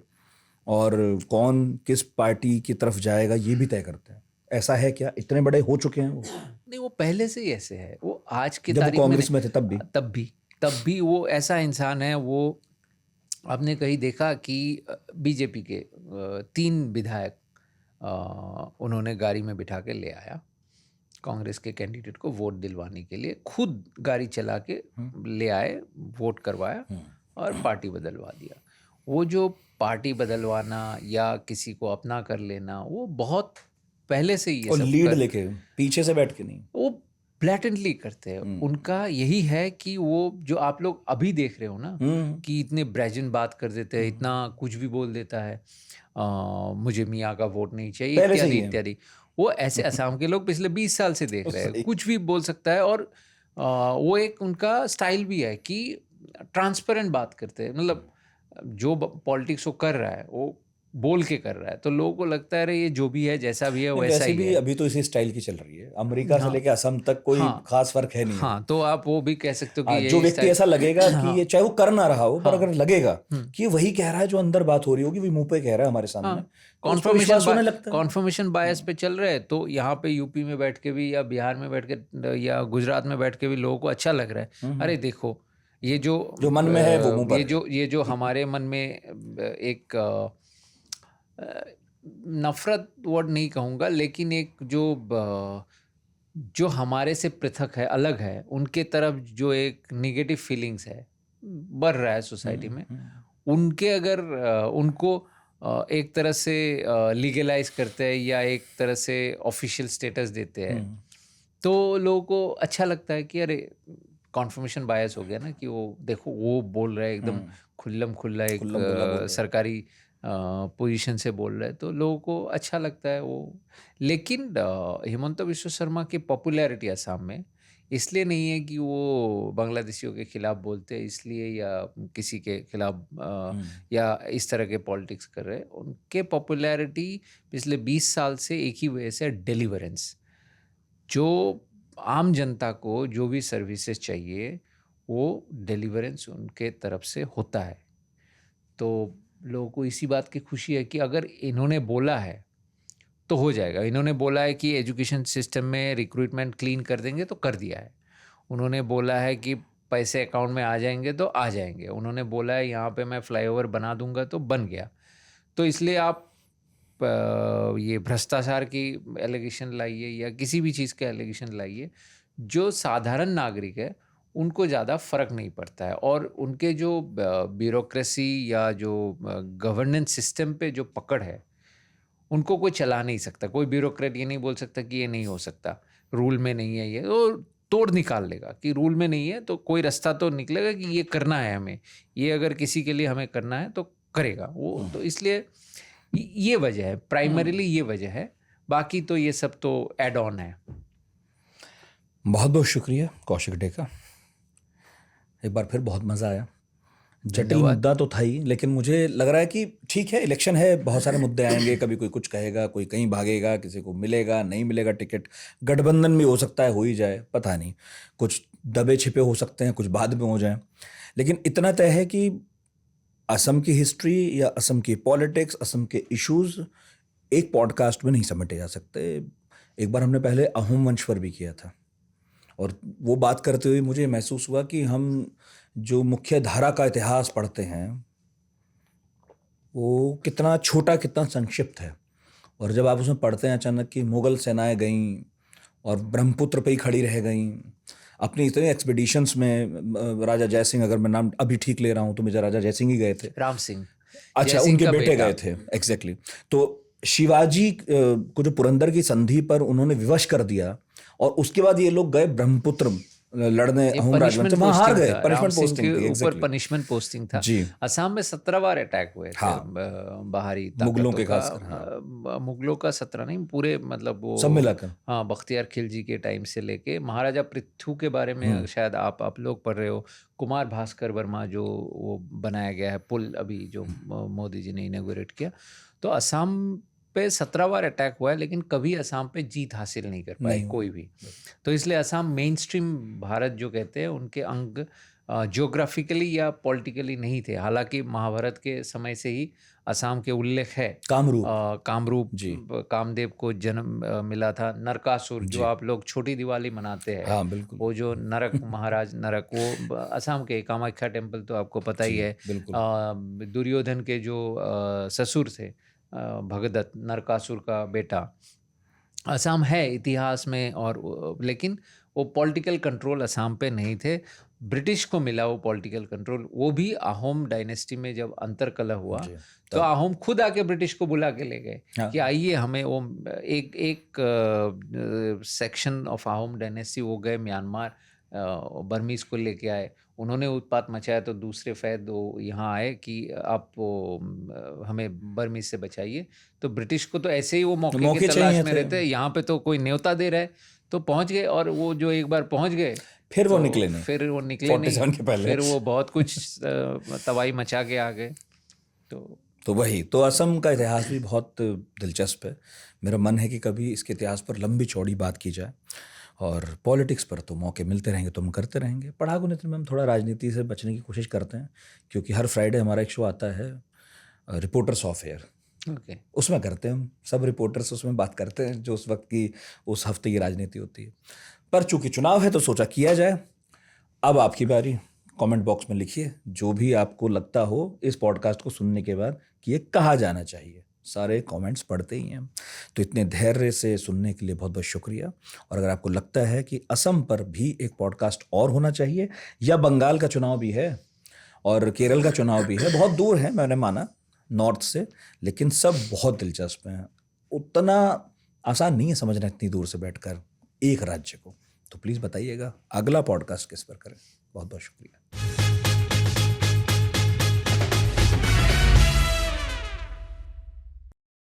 और कौन किस पार्टी की तरफ जाएगा ये भी तय करते हैं। ऐसा है क्या? इतने बड़े हो चुके हैं वो? नहीं, वो पहले से ही ऐसे है। वो आज की जब वो तारीख कांग्रेस में थे तब भी वो ऐसा इंसान है। वो आपने कहीं देखा कि बीजेपी के 3 विधायक उन्होंने गाड़ी में बिठा के ले आया कांग्रेस के कैंडिडेट को वोट दिलवाने के लिए, खुद गाड़ी चला के ले आए, वोट करवाया और पार्टी बदलवा दिया। वो जो पार्टी बदलवाना या किसी को अपना कर लेना, वो बहुत पहले से ही ये और सब लीड लेके पीछे से बैठ के नहीं, वो ब्लैटेंटली करते हैं। उनका यही है कि वो जो आप लोग अभी देख रहे हो ना कि इतने ब्रेजन बात कर देते हैं, इतना कुछ भी बोल देता है, मुझे मियाँ का वोट नहीं चाहिए पहले से इत्यादि ही है। इत्यादि। वो ऐसे असम के लोग पिछले 20 साल से देख रहे हैं, कुछ भी बोल सकता है। और वो एक उनका स्टाइल भी है कि ट्रांसपेरेंट बात करते हैं, मतलब जो पॉलिटिक्स वो कर रहा है वो बोल के कर रहा है, तो लोगों को लगता है अरे ये जो भी है जैसा भी है वैसा वैसे ही भी है। अभी तो इसी स्टाइल की चल रही है, अमेरिका से हाँ। लेके असम तक कोई हाँ। खास फर्क है नहीं। हाँ, तो आप वो भी कह सकते हो कि हाँ, ये जो व्यक्ति ऐसा लगेगा कि हाँ। ये चाहे वो कर ना रहा हो, पर हाँ। अगर लगेगा कि ये वही कह रहा है जो अंदर बात हो रही होगी, वही मुंह पे कह रहा है हमारे सामने, तो उस पर विश्वास होने लगता है। कॉन्फर्मेशन बायस पे चल रहे हैं। तो यहाँ पे यूपी में बैठ के भी या बिहार में बैठ के या गुजरात में बैठ के भी लोगों को अच्छा लग रहा है। अरे देखो ये जो मन में है वो मुंह पर ये जो हमारे मन में एक नफरत वर्ड नहीं कहूँगा, लेकिन एक जो हमारे से पृथक है, अलग है, उनके तरफ जो एक निगेटिव फीलिंग्स है बढ़ रहा है सोसाइटी में, उनके अगर उनको एक तरह से लीगलाइज करते हैं या एक तरह से ऑफिशियल स्टेटस देते हैं, तो लोगों को अच्छा लगता है कि अरे कॉन्फर्मेशन बायस हो गया ना, कि वो देखो वो बोल रहा है एकदम खुल्लम खुल्ला, एक सरकारी पोजीशन से बोल रहा है, तो लोगों को अच्छा लगता है वो। लेकिन हिमंता बिस्वा शर्मा की पॉपुलैरिटी असम में इसलिए नहीं है कि वो बांग्लादेशियों के खिलाफ बोलते हैं इसलिए, या किसी के खिलाफ या इस तरह के पॉलिटिक्स कर रहे हैं। उनके पॉपुलैरिटी पिछले 20 साल से एक ही वजह से, डिलीवरेंस। जो आम जनता को जो भी सर्विसेज चाहिए वो डिलीवरेंस उनके तरफ से होता है। तो लोगों को इसी बात की खुशी है कि अगर इन्होंने बोला है तो हो जाएगा। इन्होंने बोला है कि एजुकेशन सिस्टम में रिक्रूटमेंट क्लीन कर देंगे, तो कर दिया है। उन्होंने बोला है कि पैसे अकाउंट में आ जाएंगे, तो आ जाएंगे। उन्होंने बोला है यहाँ पे मैं फ्लाईओवर बना दूंगा, तो बन गया। तो इसलिए आप ये भ्रष्टाचार की एलिगेशन लाइए या किसी भी चीज़ के एलिगेशन लाइए, जो साधारण नागरिक है उनको ज़्यादा फर्क नहीं पड़ता है। और उनके जो ब्यूरोक्रेसी या जो गवर्नेंस सिस्टम पे जो पकड़ है, उनको कोई चला नहीं सकता। कोई ब्यूरोक्रेट ये नहीं बोल सकता कि ये नहीं हो सकता, रूल में नहीं है, ये तो तोड़ निकाल लेगा कि रूल में नहीं है, तो कोई रास्ता तो निकलेगा कि ये करना है हमें, ये अगर किसी के लिए हमें करना है तो करेगा वो। तो इसलिए ये वजह है, प्राइमरीली ये वजह है। बाकी तो ये सब तो एड ऑन है। बहुत बहुत शुक्रिया कौशिक डेका, एक बार फिर बहुत मज़ा आया। जटिल मुद्दा तो था ही, लेकिन मुझे लग रहा है कि ठीक है, इलेक्शन है, बहुत सारे मुद्दे आएंगे, कभी कोई कुछ कहेगा, कोई कहीं भागेगा, किसी को मिलेगा नहीं मिलेगा टिकट, गठबंधन भी हो सकता है, हो ही जाए, पता नहीं, कुछ दबे छिपे हो सकते हैं, कुछ बाद में हो जाए। लेकिन इतना तय है कि असम की हिस्ट्री या असम की पॉलिटिक्स, असम के इश्यूज एक पॉडकास्ट में नहीं समेटे जा सकते। एक बार हमने पहले अहोम वंश पर भी किया था, और वो बात करते हुए मुझे महसूस हुआ कि हम जो मुख्य धारा का इतिहास पढ़ते हैं वो कितना छोटा, कितना संक्षिप्त है। और जब आप उसमें पढ़ते हैं अचानक कि मुग़ल सेनाएं गईं और ब्रह्मपुत्र पे ही खड़ी रह गईं अपनी इतने एक्सपीडिशंस में। राजा जयसिंह, अगर मैं नाम अभी ठीक ले रहा हूँ तो मेजर राजा जयसिंह ही गए थे, राम सिंह, अच्छा उनके बेटे गए थे, एग्जैक्टली। तो शिवाजी को जो पुरंदर की संधि पर उन्होंने विवश कर दिया, और उसके बाद ये लोग गए ब्रह्मपुत्र लड़ने, अहोम राजवंश वहां हार गए। पनिशमेंट पोस्टिंग थी, ऊपर पनिशमेंट पोस्टिंग था जी। असम में 17 बार अटैक हुए थे बाहरी मुगलों के, खासकर मुगलों का 17 नहीं, पूरे मतलब वो सब मिलाकर। हाँ, बख्तियार खिलजी के टाइम से लेके महाराजा पृथ्वी के बारे में शायद आप लोग पढ़ रहे हो, कुमार भास्कर वर्मा जो वो बनाया गया है पुल अभी जो मोदी जी ने इनॉग्रेट किया, तो असम पे 17 बार अटैक हुआ है, लेकिन कभी असम पे जीत हासिल नहीं कर पाए कोई भी। तो इसलिए असम मेन स्ट्रीम भारत जो कहते हैं उनके अंग ज्योग्राफिकली या पॉलिटिकली नहीं थे। हालांकि महाभारत के समय से ही असम के उल्लेख है। कामरूप कामदेव को जन्म मिला था। नरकासुर जो आप लोग छोटी दिवाली मनाते हैं, हाँ, बिल्कुल। वो जो नरक महाराज नरक, वो असम के कामाख्या टेम्पल तो आपको पता ही है। दुर्योधन के जो ससुर थे भगदत्त नरकासुर का बेटा। असम है इतिहास में लेकिन वो पॉलिटिकल कंट्रोल असम पे नहीं थे, ब्रिटिश को मिला वो पॉलिटिकल कंट्रोल। वो भी अहोम डायनेस्टी में जब अंतरकलह हुआ जी, तो अहोम खुद आके ब्रिटिश को बुला के ले गए हाँ। कि आइए हमें वो एक सेक्शन ऑफ अहोम डायनेस्टी वो गए म्यांमार, बर्मीज को लेके आए, उन्होंने उत्पात मचाया तो दूसरे फैद वो यहाँ आए कि आप हमें बर्मीज से बचाइए। तो ब्रिटिश को तो ऐसे ही वो मौके की तलाश में रहते हैं, यहाँ पे तो कोई न्योता दे रहा है तो पहुंच गए। और वो जो एक बार पहुंच गए फिर वो तो निकले नहीं, फिर वो निकले 47 नहीं, के पहले। फिर वो बहुत कुछ तबाही मचा के आ गए। तो वही तो असम का इतिहास भी बहुत दिलचस्प है। मेरा मन है कि कभी इसके इतिहास पर लंबी चौड़ी बात की जाए, और पॉलिटिक्स पर तो मौके मिलते रहेंगे तो हम करते रहेंगे। पढ़ाकू नेत्र में हम थोड़ा राजनीति से बचने की कोशिश करते हैं, क्योंकि हर फ्राइडे हमारा एक शो आता है रिपोर्टर्स ऑफ एयर, ओके उसमें करते हैं हम सब रिपोर्टर्स उसमें बात करते हैं जो उस वक्त की उस हफ्ते की राजनीति होती है। पर चूंकि चुनाव है तो सोचा किया जाए। अब आपकी बारी, कमेंट बॉक्स में लिखिए जो भी आपको लगता हो इस पॉडकास्ट को सुनने के बाद कि ये कहा जाना चाहिए। सारे कमेंट्स पढ़ते ही हैं, तो इतने धैर्य से सुनने के लिए बहुत बहुत शुक्रिया। और अगर आपको लगता है कि असम पर भी एक पॉडकास्ट और होना चाहिए, या बंगाल का चुनाव भी है और केरल का चुनाव भी है, बहुत दूर है मैंने माना नॉर्थ से, लेकिन सब बहुत दिलचस्प हैं। उतना आसान नहीं है समझना इतनी दूर से बैठकर एक राज्य को। तो प्लीज़ बताइएगा अगला पॉडकास्ट किस पर करें। बहुत बहुत शुक्रिया।